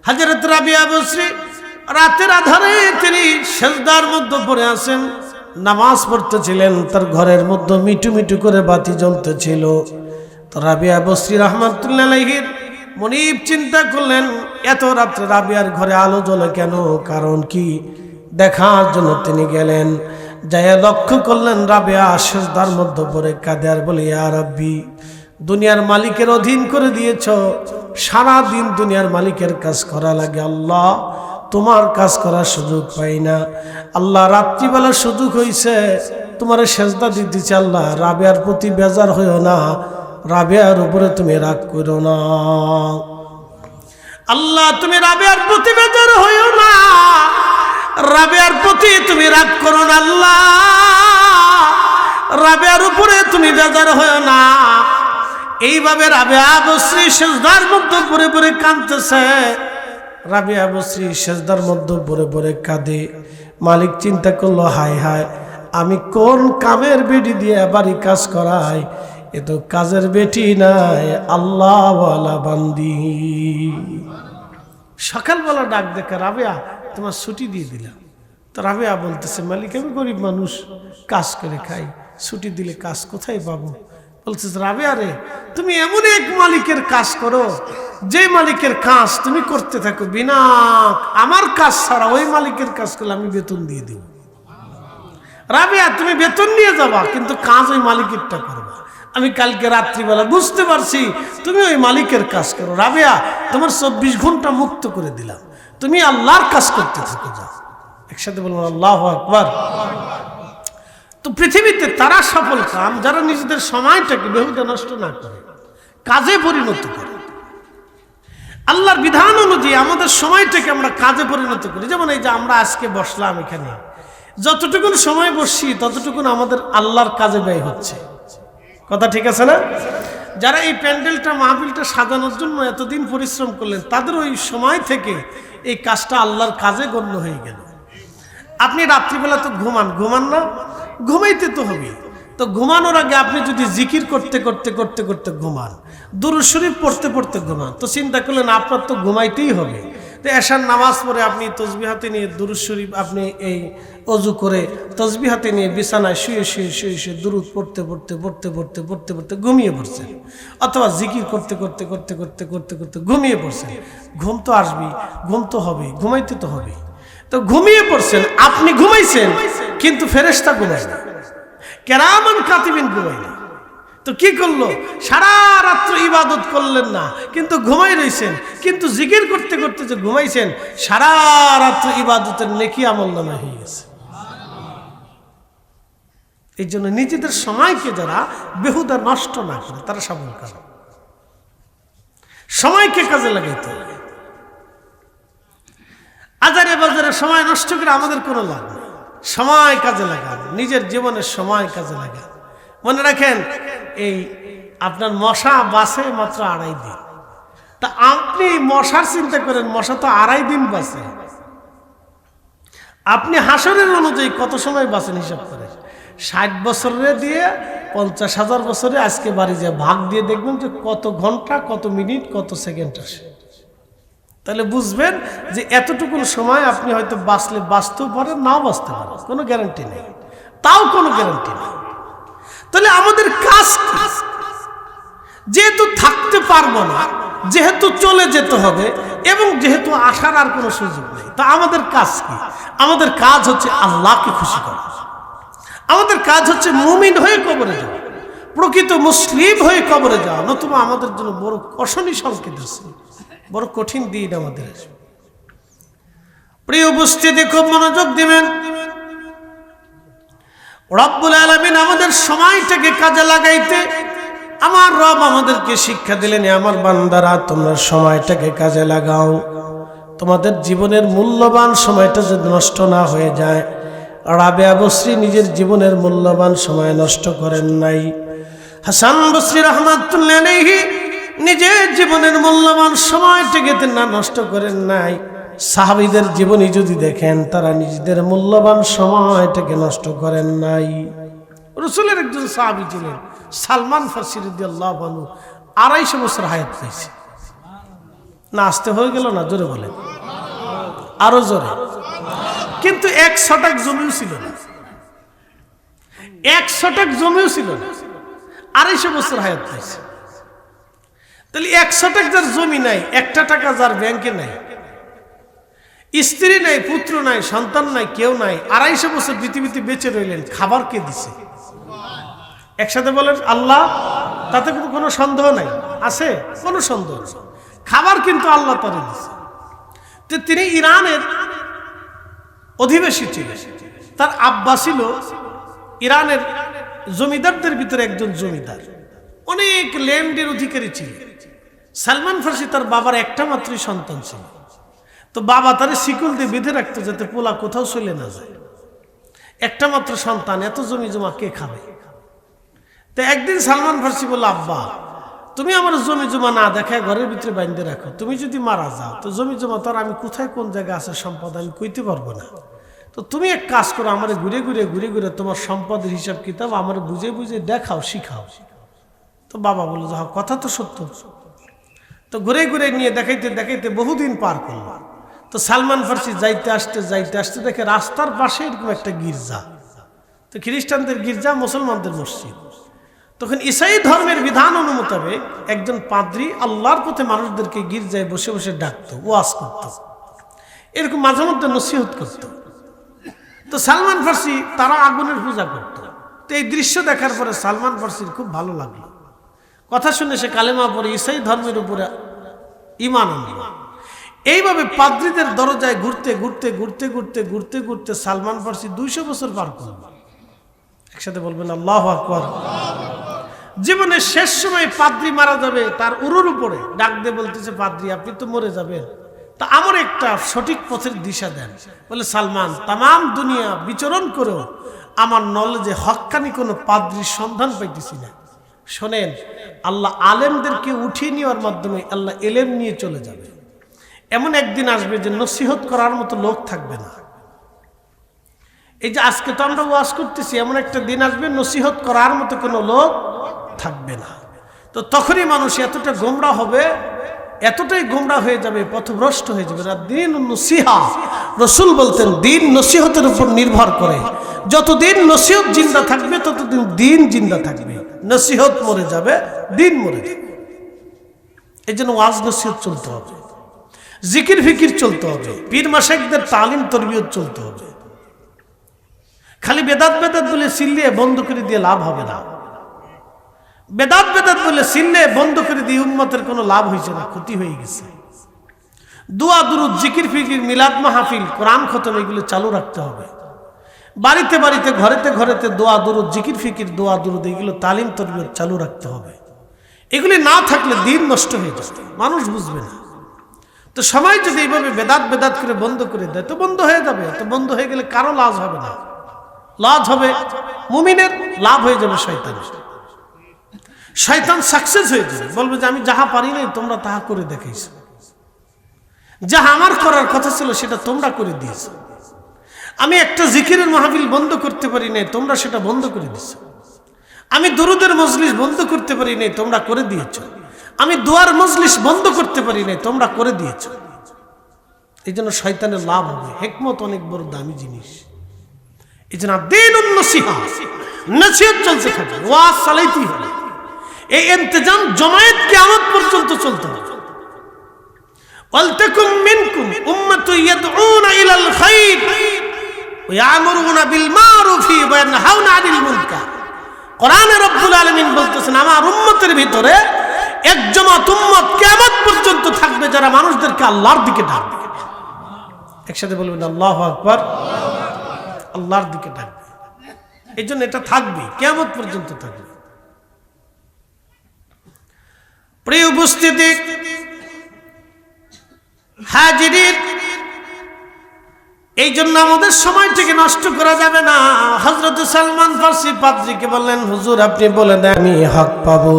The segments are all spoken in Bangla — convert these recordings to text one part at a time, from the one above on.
হযরত রাবিয়া বসরি রাতের আধারে তিনি সেজদার মধ্যে পড়ে আছেন, নামাজ পড়তেছিলেন। তার ঘরের মধ্যে মিটু মিটু করে বাতি জ্বলতেছিল। তো রাবিয়া বসরি রাহমাতুল্লাহ আলাইহির মনিব চিন্তা করলেন, এত রাত্রে রাবিয়ার ঘরে আলো জ্বলে কেন, কারণ কি দেখার জন্য তিনি গেলেন। যাইয়া লক্ষ্য করলেন রাবিয়া সেজদার মধ্যে পড়ে কাঁদে আর বলে, ইয়া রাব্বি, দুনিয়ার মালিকের অধীন করে দিয়েছ, সারা দিন দুনিয়ার মালিকের কাজ করা লাগে, আল্লাহ তোমার কাজ করার সুযোগ পাই না। আল্লাহ রাত্রিবেলার সুযোগ হইছে, তোমার সেজদা দিতেছে। আল্লাহ রাবিয়ার প্রতি বেজার হইও না, রাবিয়ার উপরে তুমি রাগ করো না। আল্লাহ তুমি রাবিয়ার প্রতি বেজার হইও না, রাবিয়ার প্রতি তুমি রাগ করো না। আল্লাহ রাবিয়ার উপরে তুমি বেজার হইও না। এইভাবে রাবিয়া বসরি সেজদার মধ্যে পড়ে পড়ে কাঁদতেছে। রাবিয়া বসরি সেজদার মধ্যে পড়ে পড়ে কাঁদে। মালিক চিন্তা করলো, হায় হায়, আমি কোন কামের বেটি দিয়ে বাড়ি কাজ করাই, এ তো কাজের বেটি নাই, আল্লাহওয়ালা বান্দি। সকালবেলা ডাক দেখে, রাবিয়া তোমার ছুটি দিয়ে দিলাম। তো রাবিয়া বলতেছে, মালিক আমি গরিব মানুষ, কাজ করে খাই, ছুটি দিলে কাজ কোথায় পাবো? বলছে, রাবিয়া রে, তুমি এমন এক মালিকের কাজ করো, যে মালিকের কাজ তুমি করতে থাকো বিনা আমার কাজ ছাড়া, ওই মালিকের কাজ করলে আমি বেতন দিয়ে দিব। রাবিয়া তুমি বেতন নিয়ে যাবা, কিন্তু কাজ ওই মালিকেরটা করবা। আমি কালকে রাত্রিবেলা বুঝতে পারছি তুমি ওই মালিকের কাজ করো। রাবিয়া তোমার 24 ঘন্টা মুক্ত করে দিলাম, তুমি আল্লাহর কাজ করতে থাকো, যাও। একসাথে বলুন আল্লাহু আকবার। তো পৃথিবীতে তারা সফল কাম যারা নিজেদের সময়টাকে বেহুদা নষ্ট না করে, কাজে পরিণত করে। আল্লাহর বিধান অনুযায়ী আমাদের সময়টাকে আমরা কাজে পরিণত করি। যেমন এই যে আমরা আজকে বসলাম এখানে, যতটুকুন সময় বসছি ততটুকুন আমাদের আল্লাহর কাজে ব্যয় হচ্ছে। কথা ঠিক আছে না? যারা এই প্যান্ডেলটা মাহফিলটা সাজানোর জন্য এতদিন পরিশ্রম করলেন, তাদের ওই সময় থেকে এই কাজটা আল্লাহর কাজে গণ্য হয়ে গেল। আপনি রাত্রিবেলা তো ঘুমান না, ঘুমাইতে তো হবে। তো ঘুমানোর আগে আপনি যদি জিকির করতে করতে করতে করতে ঘুমান, দুরূদ শরীফ পড়তে পড়তে ঘুমান, তো চিন্তা করলেন আপনার তো ঘুমাইতেই হবে। তো এশার নামাজ পড়ে আপনি তসবিহ হাতে নিয়ে দুরূদ শরীফ আপনি এই অজু করে তসবিহ হাতে নিয়ে বিছানায় শুয়ে শুয়ে শুয়ে শুয়ে দুরূদ পড়তে পড়তে পড়তে পড়তে পড়তে পড়তে ঘুমিয়ে পড়ছেন, অথবা জিকির করতে করতে করতে করতে করতে করতে ঘুমিয়ে পড়ছেন। ঘুম তো আসবেই, ঘুম তো হবে, ঘুমাইতে তো হবে। তো ঘুমিয়ে পড়ছেন, আপনি ঘুমাইছেন, কিন্তু ফেরেশতা ঘুমায় না, কেরামান কাতিবিন ঘুমায় না। তো কি করলো? সারা রাত্র ইবাদত করলেন না, কিন্তু ঘুমাই রইছেন। কিন্তু জিকির করতে করতে যে ঘুমাইছেন, সারা রাত্র ইবাদতের নেকি আমলনামা হয়ে গেছে। এই জন্য নিজেদের সময়কে যারা বেহুদা নষ্ট না করে, তারা সফল কাজ। সময়কে কাজে লাগাইতে হবে। আজারে বাজারে সময় নষ্ট করে আমাদের কোনো লাভ নেই। সময় কাজে লাগান, নিজের জীবনের সময় কাজে লাগান। মনে রাখেন, এই আপনার মশা বাঁচে মাত্র 2.5 দিন। তা আপনি মশার চিন্তা করেন, মশা তো 2.5 দিন বাঁচে। আপনি হাসরের অনুযায়ী কত সময় বাঁচেন হিসাব করেন। 60 বছরে দিয়ে 50,000 বছরে আজকে বাড়ি যায় ভাগ দিয়ে দেখবেন যে কত ঘন্টা, কত মিনিট, কত সেকেন্ড আসে। তাহলে বুঝবেন যে এতটুকু সময় আপনি হয়তো বাঁচলে বাঁচতেও পারেন, নাও বাঁচতে পারেন, কোনো গ্যারান্টি নেই। তাও কোনো গ্যারান্টি নেই। তাহলে আমাদের কাজ কি? যেহেতু থাকতে পারবো না, যেহেতু চলে যেতে হবে, এবং যেহেতু আসার আর কোনো সুযোগ নেই, তা আমাদের কাজ কি? আমাদের কাজ হচ্ছে আল্লাহকে খুশি করা। আমাদের কাজ হচ্ছে মুমিন হয়ে কবরে যাওয়া, প্রকৃত মুসলিম হয়ে কবরে যাওয়া। নতুবা আমাদের জন্য বড় কঠিন সংকেত আছে, বড় কঠিন দিন আমাদের। প্রিয় উপস্থিতি, খুব মনোযোগ দিবেন। রব্বুল আলামিন আমাদের সময়টাকে কাজে লাগাইতে, আমার রব আমাদেরকে শিক্ষা দিলেন, আমার বান্দারা তোমরা সময়টাকে কাজে লাগাও, তোমাদের জীবনের মূল্যবান সময়টা যদি নষ্ট না হয়ে যায়। রাবিয়া বসরি নিজের জীবনের মূল্যবান সময় নষ্ট করেন নাই। হাসান বসরি রাহমাতুল্লাহ আলাইহি নিজের জীবনের মূল্যবান সময়টাকে না নষ্ট করেন নাই। সাহাবীদের জীবনী যদি দেখেন, তারা নিজেদের মূল্যবান সময়টাকে নষ্ট করেন নাই। রাসূলের একজন সাহাবী ছিলেন সালমান ফারসি রাদিয়াল্লাহু আনহু, 250 বছর হায়াত পেয়েছে। না আসতে হয়ে গেল না? জোরে বলেন, আরো জোরে। কিন্তু 1 শতক জমিও ছিল না, 1 শতক জমিও ছিল না, 250 বছর হায়াত পাইছে। তাহলে 1 শতক যার জমি নাই, 1 টাকা যার ব্যাংকে নাই, স্ত্রী নাই, পুত্র নাই, সন্তান নাই, কেউ নাই, 250 বছর পৃথিবীতে বেঁচে রইলেন, খাবার কে দিছে? একসাথে বলেন আল্লাহ। তাতে কোনো সন্দেহ নাই, আছে? কোনো সন্দেহ নেই, খাবার কিন্তু আল্লাহ তারে দিছে। তো তিনি ইরানের অধিবাসী ছিলেন, তার আব্বা ছিল ইরানের জমিদারদের ভিতরে একজন জমিদার, অনেক ল্যান্ডের অধিকারী ছিলেন। সালমান ফার্সি তার বাবার একটা মাত্রই সন্তান ছিল, তো বাবা তারে শিকল দিয়ে বেঁধে রাখতো যাতে পোলা কোথাও চলে না যায়। একটা মাত্র সন্তান, এত জমি জমা কে খাবে? তো একদিন সালমান ফার্সি বলল, আব্বা তুমি আমার জমি জমা না দেখায় ঘরের ভিতরে বাইন্ধে রাখো, তুমি যদি মারা যাও তো জমি জমা তো আর আমি কোথায় কোন জায়গায় আছে সম্পদ আমি কইতে পারবো না। তো তুমি এক কাজ করো, আমার ঘুরে ঘুরে তোমার সম্পদের হিসাব কিতাব আমার বুঝে বুঝে দেখাও, শিখাও। তো বাবা বলল, যা কথা তো সত্য। তো ঘুরে ঘুরে নিয়ে দেখাইতে দেখাইতে বহুদিন পার করলো। তো সালমান ফার্সি যাইতে আসতে দেখে রাস্তার পাশে এরকম একটা গির্জা। তো খ্রিস্টানদের গির্জা, মুসলমানদের মসজিদ। তখন ঈসাই ধর্মের বিধান অনুমোতাবেক একজন পাদ্রী আল্লাহর পথে মানুষদেরকে গির্জায় বসে বসে ডাকতো, ওয়াজ করত, এরকম মাঝে মধ্যে নসিহত করত। তো সালমান ফার্সি তারা আগুনের পূজা করত। তো এই দৃশ্য দেখার পরে সালমান ফার্সির খুব ভালো লাগলো, কথা শুনে সে কালেমা পড়ে ঈসাই ধর্মের উপরে ঈমান আনল। এইভাবে পাদ্রীদের দরজায় ঘুরতে সালমান ফার্সি 200 বছর পার করল। একসাথে বলবেন আল্লাহু আকবার। জীবনের শেষ সময় পাদ্রী মারা যাবে, তার উরুর উপরে ডাক দিয়ে বলতেছে, পাদ্রী আপনি তো মরে যাবেন, তা আমার একটা সঠিক পথের দিশা দেন। বলে, সালমান তাম দুনিয়া বিচরণ করেও আমার নলেজে হক্কানি কোনো পাদ্রীর সন্ধান পাইতেছি না। শোনেন, আল্লাহ আলেমদেরকে উঠিয়ে নেওয়ার মাধ্যমে আল্লাহ এলেম নিয়ে চলে যাবে। এমন একদিন আসবে যে নসিহত করার মতো লোক থাকবে না। এই যে আজকে তো আমরা ওয়াজ করতেছি, এমন একটা দিন আসবে নসিহত করার মতো কোনো লোক থাকবে না। তো তখনই মানুষ এতটা গোমরা হবে, এতটাই গোমরা হয়ে যাবে, পথভ্রষ্ট হয়ে যাবে। দিন নসিহা, রাসূল বলতেন দিন নসিহতের উপর নির্ভর করে। যতদিন নসিহত জিন্দা থাকবে ততদিন দিন জিন্দা থাকবে। নসিহত মরে যাবে, দিন মরে যাবে। এই জন্য ওয়াজ নসিহত চলতে হবে, জিকির ফিকির চলতে হবে, পীর মাশায়েখদের তালিম তরবিয়ত চলতে হবে। খালি বেদাত বলে সিল্লিয়ে বন্ধ করে দিয়ে লাভ হবে না। বেদাত বলে সিল্লে বন্ধ করে দিয়ে উম্মতের কোনো লাভ হয়েছে না, ক্ষতি হয়ে গেছে। দোয়া দুরুদ, জিকির ফিকির, মিলাদ মাহফিল, কোরআন খতম এগুলো চালু রাখতে হবে। বাড়িতে ঘরেতে দোয়া দুরুদ, জিকির ফিকির, দোয়া দুরুদ এগুলো তালিম তরবিয়ত চালু রাখতে হবে। এগুলি না থাকলে দিন নষ্ট হয়ে যাবে, মানুষ বুঝবে না। তো সবাই যদি এইভাবে বেদাত করে বন্ধ করে দেয় তো বন্ধ হয়ে যাবে। তো বন্ধ হয়ে গেলে কারো লাভ হবে না, লাভ হবে মুমিনের, লাভ হয়ে যাবে শয়তানের। শয়তান সাকসেস হয়ে যাবে, বলবে যে আমি যাহা পারি নাই তোমরা তাহা করে দেখাইছো, যাহা আমার করার কথা ছিল সেটা তোমরা করে দিয়েছো। আমি একটা জিকিরের মাহফিল বন্ধ করতে পারি নাই, তোমরা সেটা বন্ধ করে দিয়েছো। আমি দুরুদের মজলিস বন্ধ করতে পারি নাই, তোমরা করে দিয়েছো। আমি দোয়ার মজলিস বন্ধ করতে পারি নাই, তোমরা করে দিয়েছো। এই জন্য শয়তানের লাভ হবে। হিকমত অনেক বড় দামি জিনিস। এই জন্য দিনুন নসিহা, নসিহত চলতে থাকে, ওয়াজ চালাইতেই হবে। এই ইন্তজাম জামায়াত কিয়ামত পর্যন্ত চলতে হবে। ওয়ালতাকুম মিনকুম উম্মাতুন ইয়াদউনা ইলাল খায়র ওয়া ইয়ামুরুনা বিল মারুফি ওয়া ইয়ানহাউনা আনিল মুনকার। কোরআনে রব্বুল আলামিন বলতেছেন, আমার উম্মতের ভিতরে এক জামাত উম্মত কিয়ামত পর্যন্ত থাকবে যারা মানুষদেরকে আল্লাহর দিকে ডাকবে। একসাথে বলবেন আল্লাহু আকবার। আল্লাহর দিকে ডাকবে, এই জন্য এটা থাকবে, কিয়ামত পর্যন্ত থাকবে। প্রিয় উপস্থিতি, হাজিরিন, এই জন্য আমাদের সময়টাকে নষ্ট করা যাবে না। হযরত সালমান ফার্সি পাদ্রীকে বললেন, হুজুর আপনি বলে দেন আমি হক পাবো।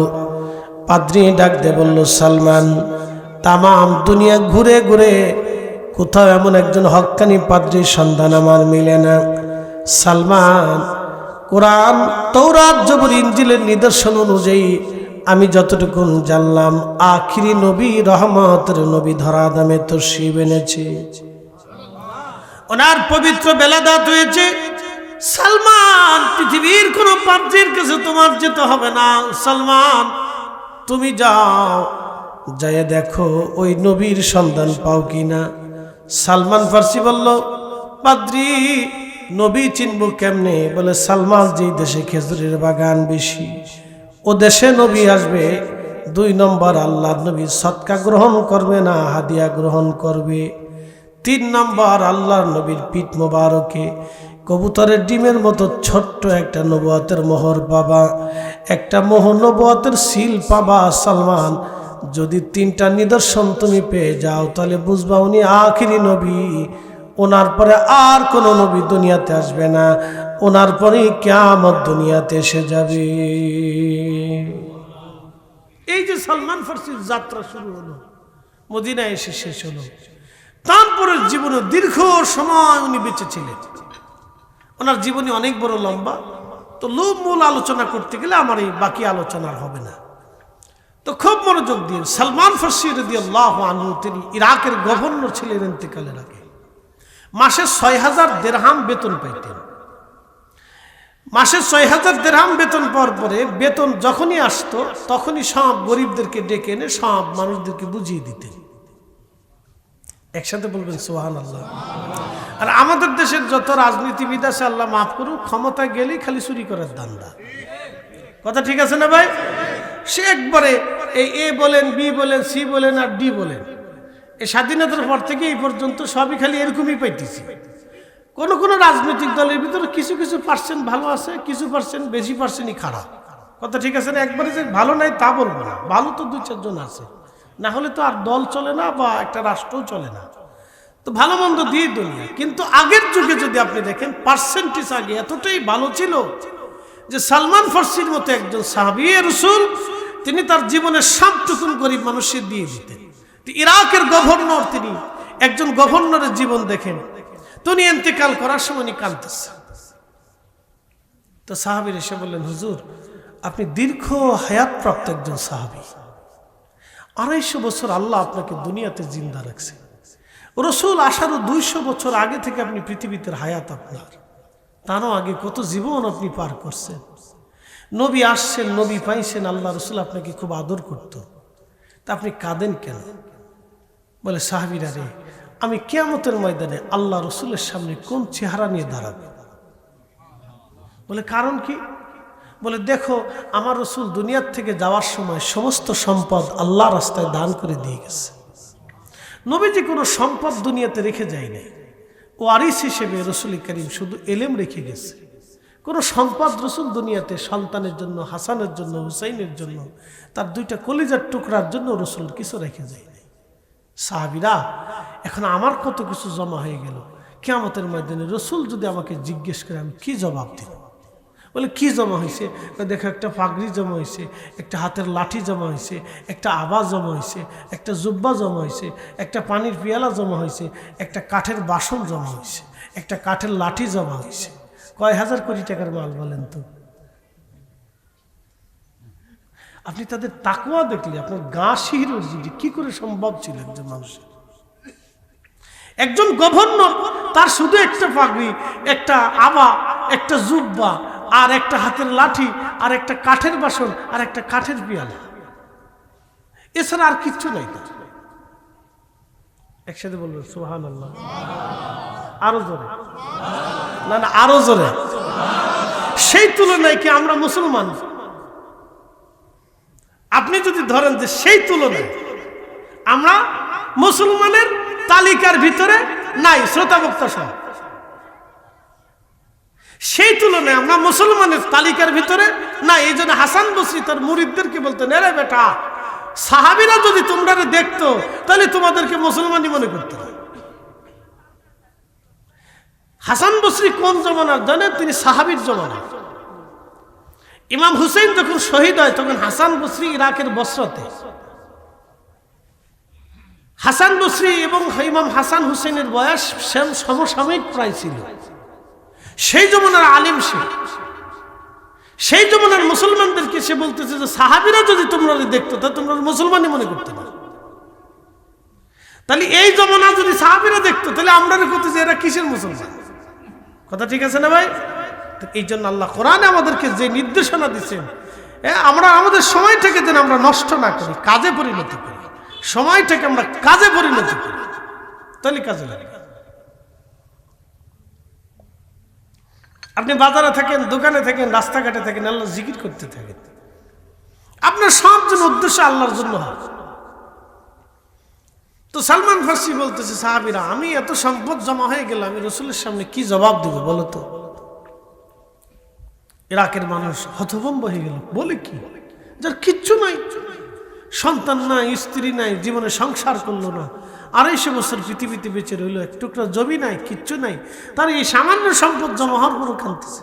পাদ্রী ডাক দিয়ে বলল, সালমান তামাম দুনিয়া ঘুরে ঘুরে কোথাও এমন একজন হক্কানি পাদ্রীর সন্ধান আমার মিলে না। সালমান, কোরআন, তৌরাত, জবুর, ইনজিলের নিদর্শন অনুযায়ী আমি যতটুকু জানলাম আখিরি নবী রহমতের নবী ধরা দামে তশরিফ এনেছে, ওনার পবিত্র বেলাদাত হয়েছে। সালমান, পৃথিবীর কোন পাদ্রীর কাছে তোমার যেতে হবে না। সালমান, তুমি যাও, যায় দেখো ওই নবীর সন্ধান পাও কিনা। সালমান ফার্সি বলল, পাদ্রী, নবী চিনব কেমনে? বলে, সালমান যেই দেশে খেজুরের বাগান বেশি, ও দেশে নবী আসবে। 2 নম্বর, আল্লাহর নবী সদকা গ্রহণ করবে না, হাদিয়া গ্রহণ করবে। 3 নম্বর, আল্লাহর নবীর পিঠ মোবারকে কবুতরের ডিমের মতো ছোট্ট একটা নবুয়তের মোহর পাবা, একটা নবুয়তের সিল পাবা। সালমান, যদি 3টা নিদর্শন তুমি পেয়ে যাও তাহলে বুঝবা উনি আখিরি নবী। ওনার পরে আর কোন নবী দুনিয়াতে আসবে না, ওনার পরে কিয়ামত দুনিয়াতে এসে যাবে। এই যে সালমান ফার্সির যাত্রা শুরু হলো, মদিনায় এসে শেষ হলো। তারপরের জীবনে দীর্ঘ সময় উনি বেঁচে ছিলেন। ওনার জীবনী অনেক বড় লম্বা, তো মূল আলোচনা করতে গেলে আমার এই বাকি আলোচনা হবে না। তো খুব মনোযোগ দিয়ে, সালমান ফার্সি রাদিয়াল্লাহু আনহু তিনি ইরাকের গভর্নর ছিলেন ইন্তেকালের আগে। মাসে 6000 দিরহাম বেতন পাইতেন। মাসে 6000 দিরহাম বেতন পাওয়ার পরে বেতন যখনই আসতো তখনই সব গরিবদেরকে ডেকে এনে সব মানুষদেরকে বুঝিয়ে দিতেন। একসাথে বলবেন সুবহানাল্লাহ। আর আমাদের দেশের যত রাজনীতিবিদ আছে, আল্লাহ মাফ করুক, ক্ষমতায় গেলেই খালি চুরি করার ধান্দা। কথা ঠিক আছে না ভাই? সে একবারে এই এ বলেন, বি বলেন, সি বলেন আর ডি বলেন, এই স্বাধীনতার পর থেকে এই পর্যন্ত সবই খালি এরকমই পাইতেছি। কোন কোন রাজনৈতিক দলের ভিতরে কিছু কিছু পার্সেন্ট ভালো আছে, কিছু পার্সেন্ট, বেশি পার্সেন্টই খারাপ। কথা ঠিক আছে না? একবারে যে ভালো নাই তা বলবো না, ভালো তো 2-4 জন আছে, না হলে তো আর দল চলে না বা একটা রাষ্ট্রও চলে না। তো ভালো মন্দ দিয়ে দুনিয়া। কিন্তু আগের যুগে যদি আপনি দেখেন, পার্সেন্টেজ আগে এতটাই ভালো ছিল যে সালমান ফার্সির মতো একজন সাহাবী রাসূল, তিনি তার জীবনের সবটুকুন গরিব মানুষের দিয়ে দিতেন। ইরাকের গভর্নর, তিনি একজন গভর্নরের জীবন দেখেন, তিনি ইন্তেকাল করার সময় উনি কাঁদতেছেন। তো সাহাবীর এসে বললেন, হুজুর, আপনি দীর্ঘ হায়াতপ্রাপ্ত একজন সাহাবী, 250 বছর আল্লাহ আপনাকে দুনিয়াতে জিন্দা রাখছে। রসুল আসারও 200 বছর আগে থেকে আপনি পৃথিবীতে হায়াত আপনার, তারও আগে কত জীবন আপনি পার করছেন। নবী আসছেন, নবী পাইছেন, আল্লাহ রসুল আপনাকে খুব আদর করত, তা আপনি কাঁদেন কেন? বলে, সাহাবীরা রে, আমি কিয়ামতের ময়দানে আল্লাহ রসুলের সামনে কোন চেহারা নিয়ে দাঁড়াবো? বলে, কারণ কি? বলে, দেখো, আমার রসুল দুনিয়ার থেকে যাওয়ার সময় সমস্ত সম্পদ আল্লাহ রাস্তায় দান করে দিয়ে গেছে। নবীজি কোনো সম্পদ দুনিয়াতে রেখে যায় নাই, ওয়ারিস হিসেবে রসুল করিম শুধু এলেম রেখে গেছে। কোনো সম্পদ রসুল দুনিয়াতে সন্তানের জন্য, হাসানের জন্য, হুসাইনের জন্য, তার 2টা কলিজার টুকরার জন্য রসুল কিছু রেখে যায় নাই। সাহাবীরা, এখন আমার কত কিছু জমা হয়ে গেল, কিয়ামতের ময়দানে রসুল যদি আমাকে জিজ্ঞেস করে আমি কি জবাব দিব? বলে, কি জমা হয়েছে? দেখো, একটা পাগড়ি জমা হয়েছে, একটা হাতের লাঠি জমা হয়েছে, একটা আবাজ জমা হয়েছে, একটা জুব্বা জমা হয়েছে, একটা পানির পিয়ালা জমা হয়েছে, একটা কাঠের বাসন জমা হয়েছে, একটা কাঠের লাঠি জমা হয়েছে। কয় হাজার কোটি টাকার মাল বলেন তো? আপনি তাদের তাকওয়া দেখলে আপনার গা শিহরে উঠবে, কি করে সম্ভব ছিল একজন মানুষের। একজন গভর্নর, তার শুধু একটা পাগড়ি, একটা আবা, একটা জুব্বা, আর একটা হাতের লাঠি, আর একটা কাঠের বাসন, আর একটা কাঠের পিয়ালা, এছাড়া আর কিচ্ছু নাই তার। একসাথে বলবেন সুবহানাল্লাহ। আরো জোরে, না না আরো জোরে। সেই তুলনায় কি আমরা মুসলমান? আপনি যদি ধরেন যে সেই তুলনায় আমরা মুসলমানের তালিকার ভিতরে নাই, শ্রোতা বক্তা সহ, সেই তুলনায় আমরা মুসলমানের তালিকার ভিতরে না। এই জন্য হাসান বসরি তার মুরিদদেরকে বলতেন, এরে বেটা, সাহাবীরা যদি তোমরা দেখতো তাহলে তোমাদেরকে মুসলমানই মনে করতে। হাসান বসরি কোন জমানার জানেন? তিনি সাহাবীর জমানা। ইমাম হুসেইন যখন শহীদ হয় তখন হাসান বসরি ইরাকের বসরাতে। হাসান বসরি এবং ইমাম হাসান হুসেনের বয়স সমসাময়িক প্রায় ছিল। সেই জমানার আলিম সে, সেই জমানার মুসলমানদেরকে সে বলতেছে যে সাহাবীরা যদি তোমরা দেখতো তা তোমরা মুসলমানই মনে করতে না। তাহলে এই জমানা যদি সাহাবীরা দেখতো তাহলে আমরা করতে যে এরা কিসের মুসলমান? কথা ঠিক আছে না ভাই? এই জন্য আল্লাহ কোরআনে আমাদেরকে যে নির্দেশনা দিচ্ছেন, আমরা আমাদের সময়টাকে যেন আমরা নষ্ট না করি, কাজে পরিণত করি। সময়টাকে আমরা কাজে পরিণত করি, তাহলে কাজে লাগে। আপনি বাজারে থাকেন, দোকানে থাকেন, রাস্তাঘাটে থাকেন, আল্লাহ জিকির করতে থাকেন। আপনার সব যেন উদ্দেশ্য আল্লাহর জন্য হয়। তো সালমান ফার্সি বলতেছে, সাহাবীরা, আমি এত সম্পদ জমা হয়ে গেল, আমি রাসূলের সামনে কি জবাব দিব বলো তো? ইরাকের মানুষ হতভম্ব হয়ে গেল। বলে কি? যার কিচ্ছু নাই, সন্তান নাই, স্ত্রী নাই, জীবনে সংসার করলো না, 250 বছর পৃথিবীতে বেঁচে রইল, এক টুকরা জমি নাই, কিচ্ছু নাই, তার এই সামান্য সম্পদ জমা হওয়ার কোনো কাঁদতেছে।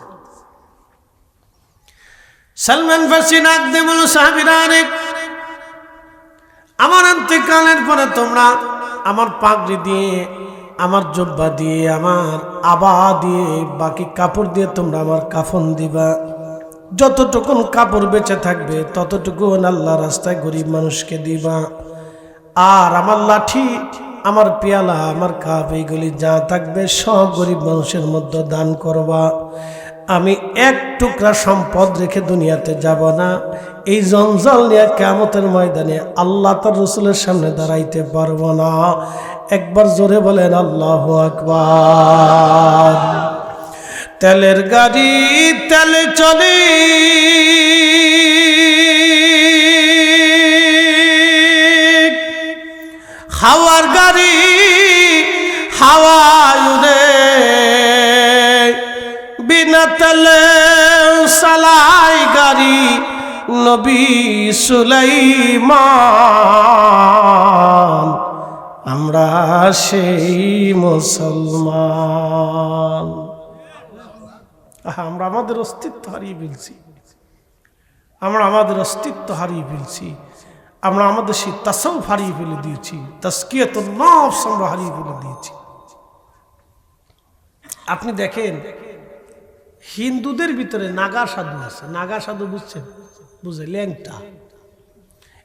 সালমান ফার্সি নাক দিয়ে বলল, সাহাবীরা, আমার ইন্তেকালের পরে তোমরা আমার পাগড়ি দিয়ে, আমার জব্বা দিয়ে, আমার আবা দিয়ে, বাকি কাপড় দিয়ে তোমরা আমার কাফন দিবা। যতটুকুন কাপড় বেঁচে থাকবে ততটুকুন আল্লাহ রাস্তায় গরিব মানুষকে দিবা। আর আমার লাঠি, আমার পেয়ালা, আমার কাপ, এইগুলি যা থাকবে সব গরিব মানুষের মধ্যে দান করবা। আমি এক টুকরা সম্পদ রেখে দুনিয়াতে যাব না। এই জঞ্জাল নিয়ে কিয়ামতের ময়দানে আল্লাহ তার রাসূলের সামনে দাঁড়াইতে পারবো না। একবার জোরে বলেন আল্লাহু আকবার। তেলের গাড়ি তেলে চলে, হাওয়ার গাড়ি হাওয়ায় উড়ে, বিনা তেলে চালায় গাড়ি নবী সুলাইমান। আমরা সেই মুসলমান। আমরা আমাদের অস্তিত্ব হারিয়ে ফেলছি, আমরা আমাদের অস্তিত্ব হারিয়ে ফেলছি, আমরা আমাদের সেই তাসাউফ হারিয়ে ফেলে দিয়েছি, তাজকিয়াতুন নফস আমরা হারিয়ে ফেলে দিয়েছি। আপনি দেখেন, হিন্দুদের ভিতরে নাগা সাধু আছে। নাগা সাধু বুঝছেন? বুঝে, ল্যাংটা।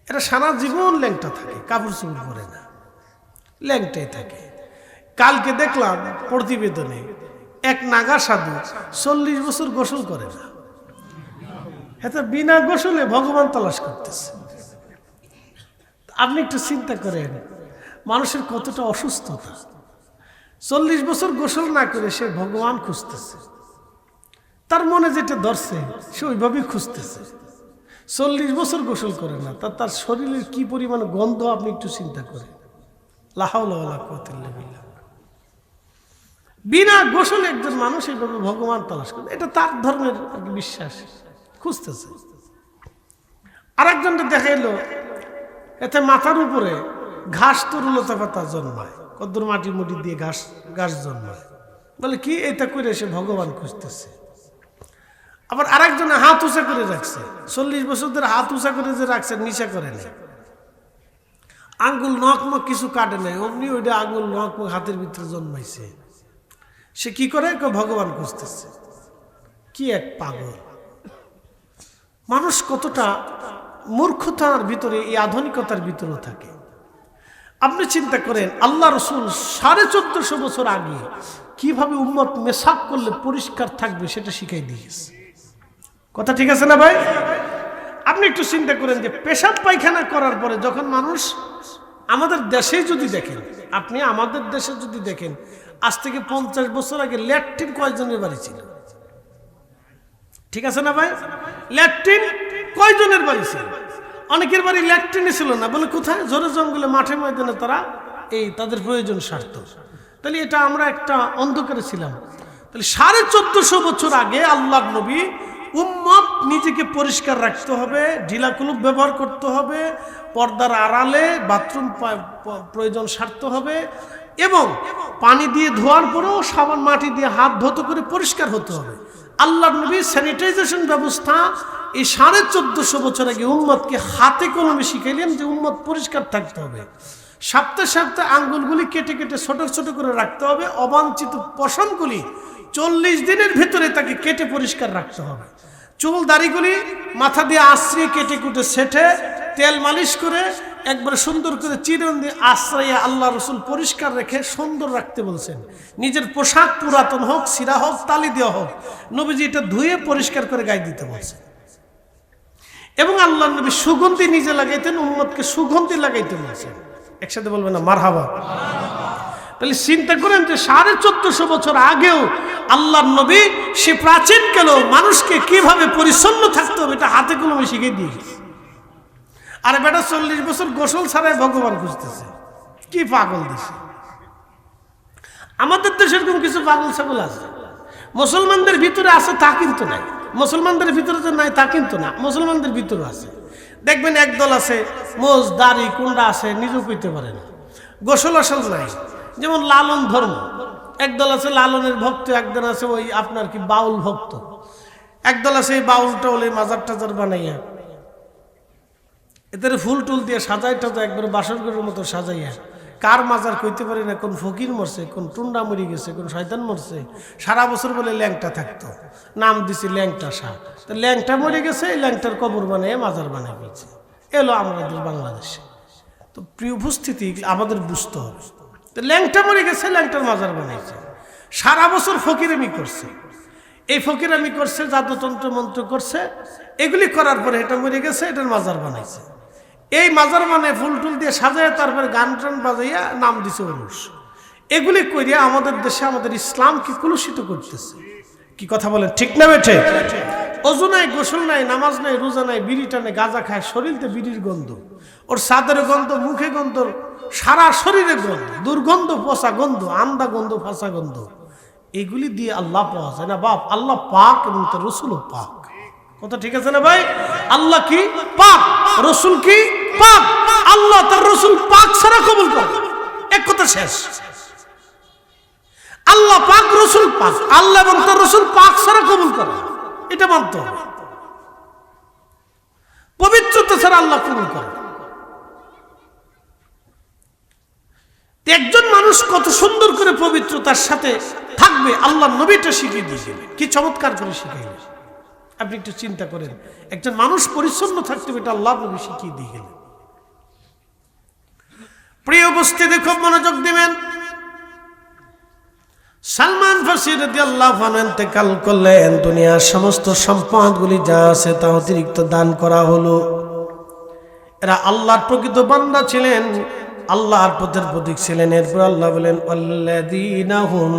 এরা সারা জীবন ল্যাংটা থাকে, কাপড় চোপড় পরে না, ল্যাংটাই থাকে। কালকে দেখলাম প্রতিবেদনে এক নাগা সাধু 40 বছর গোসল করে না। এত বিনা গোসলে ভগবান তালাশ করতেছে। আপনি একটু চিন্তা করেন, মানুষের কতটা অসুস্থতা। 40 বছর গোসল না করে সে ভগবান খুঁজতেছে, তার মনে যেটা ধরছে সে ওইভাবেই খুঁজতেছে। 40 বছর গোসল করে না, তার শরীরের কি পরিমাণ গন্ধ আপনি একটু চিন্তা করেন। লা হাওলা ওয়ালা কুওয়াতা ইল্লা বিল্লাহ। বিনা গোসলে একজন মানুষ এইভাবে ভগবান তালাশ করে, এটা তার ধর্মের বিশ্বাস, খুঁজতেছে। আরেকজনটা দেখাইলো, এতে মাথার উপরে ঘাস তরুলতা পাতা জন্মায়, কদ্দুর মাটি মুটি দিয়ে ঘাস জন্মায়। বলে কি, এটা করে সে ভগবান খুঁজতেছে। আবার আরেকজনে হাত উঁচা করে রাখছে, 40 বছর ধরে হাত উঁচা করে যে রাখছে, নিচা করে নেই, আঙ্গুল নখমখ কিছু কাটে নাই, অমনি ওইটা আঙ্গুল নখমখ হাতের ভিতরে জন্মাইছে। সে কি করে? ভগবান খুঁজতেছে। কি এক পাগল মানুষ! কতটা মূর্খতার ভিতরে, এই আধুনিকতার ভিতরে থাকে। আপনি চিন্তা করেন, আল্লাহ রসুল 1450 বছর আগে কিভাবে উম্মত মেসাক করলে পরিষ্কার থাকবে সেটা শিখাই দিয়েছে। কথা ঠিক আছে না ভাই? আপনি একটু চিন্তা করেন যে পেশাব পায়খানা করার পরে যখন মানুষ, আমাদের দেশে যদি দেখেন, আপনি আমাদের দেশে যদি দেখেন, আজ থেকে 50 বছর আগে ল্যাট্রিন কয়জনের বাড়ি ছিল? ঠিক আছে না ভাই? ল্যাট্রিন কয়জনের বাড়ি ছিল? অনেকের বাড়ি ল্যাট্রিনে ছিল না। বলে কোথায়? জোরে জঙ্গলে, মাঠে ময়দানে তারা তাদের প্রয়োজন সারত। তাহলে এটা আমরা একটা অন্ধকারে ছিলাম। তাহলে 1450 বছর আগে আল্লাহর নবী উম্মত নিজেকে পরিষ্কার রাখতে হবে, ঢিলা কুলুপ ব্যবহার করতে হবে, পর্দার আড়ালে বাথরুম প্রয়োজন সারতে হবে, এবং পানি দিয়ে ধোয়ার পরেও সাবান মাটি দিয়ে হাত ধুতে করে পরিষ্কার হতে হবে। আল্লাহর নবী স্যানিটাইজেশন ব্যবস্থা এই 1450 বছর আগে উম্মতকে হাতে কলমে শিখাইলেন যে উম্মত পরিষ্কার থাকতে হবে। সপ্তাহে সপ্তাহে আঙ্গুলগুলি কেটে কেটে ছোট ছোট করে রাখতে হবে। অবাঞ্ছিত পশমগুলি 40 দিনের ভিতরে তাকে কেটে পরিষ্কার রাখতে হবে। চুল দাড়িগুলি মাথা দিয়ে আশ্রিয়ে কেটে কুটে সেটে তেল মালিশ করে একবার সুন্দর করে চিরুন দিয়ে আশ্রয়ে আল্লাহ রসুল পরিষ্কার রেখে সুন্দর রাখতে বলছেন। নিজের পোশাক পুরাতন হোক, ছিঁড়া হোক, তালি দেওয়া হোক, নবীজি এটা ধুয়ে পরিষ্কার করে গায়ে দিতে বলছেন। এবং আল্লাহ নবী সুগন্ধি নিজে লাগাইতেন, উম্মতকে সুগন্ধি লাগাইতে বলছেন। একসাথে বলবেন না মারহাবা? তাহলে চিন্তা করেন যে 1450 বছর আগেও আল্লাহর নবী সে প্রাচীন কালেও মানুষকে কিভাবে পরিচ্ছন্ন থাকতে হবে এটা হাতে কলমে শিখিয়ে দিয়েছে। আর বেটা 40 বছর গোসল ছাড়াই ভগবান খুঁজতেছে। কি পাগল দেশে! আমাদের দেশে এরকম কিছু পাগল ছাগল আছে। মুসলমানদের ভিতরে আছে তা কিন্তু নাই, মুসলমানদের ভিতরে যে নাই তা কিন্তু না, মুসলমানদের ভিতরে আছে। দেখবেন একদল আছে মোজ দাড়ি কুন্ডা আছে, নিজেও কইতে পারে না, গোসল আসল নাই। যেমন লালন ধর্ম, একদল আছে লালনের ভক্ত, একদল আছে ওই আপনার কি বাউল ভক্ত, একদল আছে এই বাউলটা হলে মাজার টাজার বানাইয়া এদের ফুল টুল দিয়ে সাজাই টাজা একবার বাসরঘরের মতো সাজাইয়া কার মাজার কইতে পারি না, কোন ফকির মরছে, কোন টুন্ডা মরি গেছে, কোন শয়তান মরছে। সারা বছর বলে ল্যাংটা থাকতো, নাম দিছি ল্যাংটা শাহ। তো ল্যাংটা মরে গেছে, এই ল্যাংটার কবর বানিয়ে মাজার বানিয়ে গেছে। এলো আমাদের বাংলাদেশে। তো প্রিয় উপস্থিতি আমাদের বুঝতে হবে। তো ল্যাংটা মরে গেছে, ল্যাংটার মাজার বানিয়েছে। সারা বছর ফকিরামি করছে, এই ফকিরামি করছে, জাদুতন্ত্র মন্ত্র করছে। এগুলি করার পরে এটা মরে গেছে, এটার মাজার বানাইছে। এই মাজার মানে ফুল টুল দিয়ে সাজায়, তারপরে গান টান বাজাইয়া নাম দিছে ওরস। এগুলি করিয়া আমাদের দেশে আমাদের ইসলামকে কলুষিত করতেছে। কি কথা বলেন, ঠিক না বেঠে? অজু নাই, গোসল নাই, নামাজ নাই, রোজা নাই, বিড়ি টানে, গাঁজা খায়, শরীরতে বিড়ির গন্ধ, ওর সাদের গন্ধ, মুখে গন্ধ, সারা শরীরে গন্ধ, দুর্গন্ধ, পচা গন্ধ, আন্দা গন্ধ, ফাঁসা গন্ধ। এগুলি দিয়ে আল্লাহ পাওয়া যায় না বাপ। আল্লাহ পাক এবং তার রসুলও পাক। কথা ঠিক আছে না ভাই? আল্লাহ কি পাক, রসুল কি পাক। আল্লাহ তার রসুল পাক ছাড়া কবুল করে, এক কথা শেষ। আল্লাহ পাক, রসুল পাক, আল্লাহ এবং তার রসুল পাক ছাড়া কবুল করে, এটা মানতে হবে। পবিত্রতা ছাড়া আল্লাহ কবুল করে। একজন মানুষ কত সুন্দর করে পবিত্রতার সাথে থাকবে আল্লাহ নবীটা শিখিয়ে দিয়েছিলেন। কি চমৎকার করে শিখাইলেন! আপনি একটু চিন্তা করেন, একজন মানুষ পরিচ্ছন্ন থাকতে হবে, এটা আল্লাহ নবী শিখিয়ে দিয়ে গেলেন। প্রিয় উপস্থিতি খুব মনোযোগ দিবেন। সালমান ফার্সি রাদিয়াল্লাহু আনহু ইন্তেকাল করলেন। দুনিয়ার সমস্ত সম্পদগুলি যা আছে তা অতিরিক্ত দান করা হলো। এরা আল্লাহর প্রকৃত বান্দা ছিলেন, আল্লাহর পথের প্রতীক ছিলেন। এরপর আল্লাহ বলেন আল্লাযীনা হুম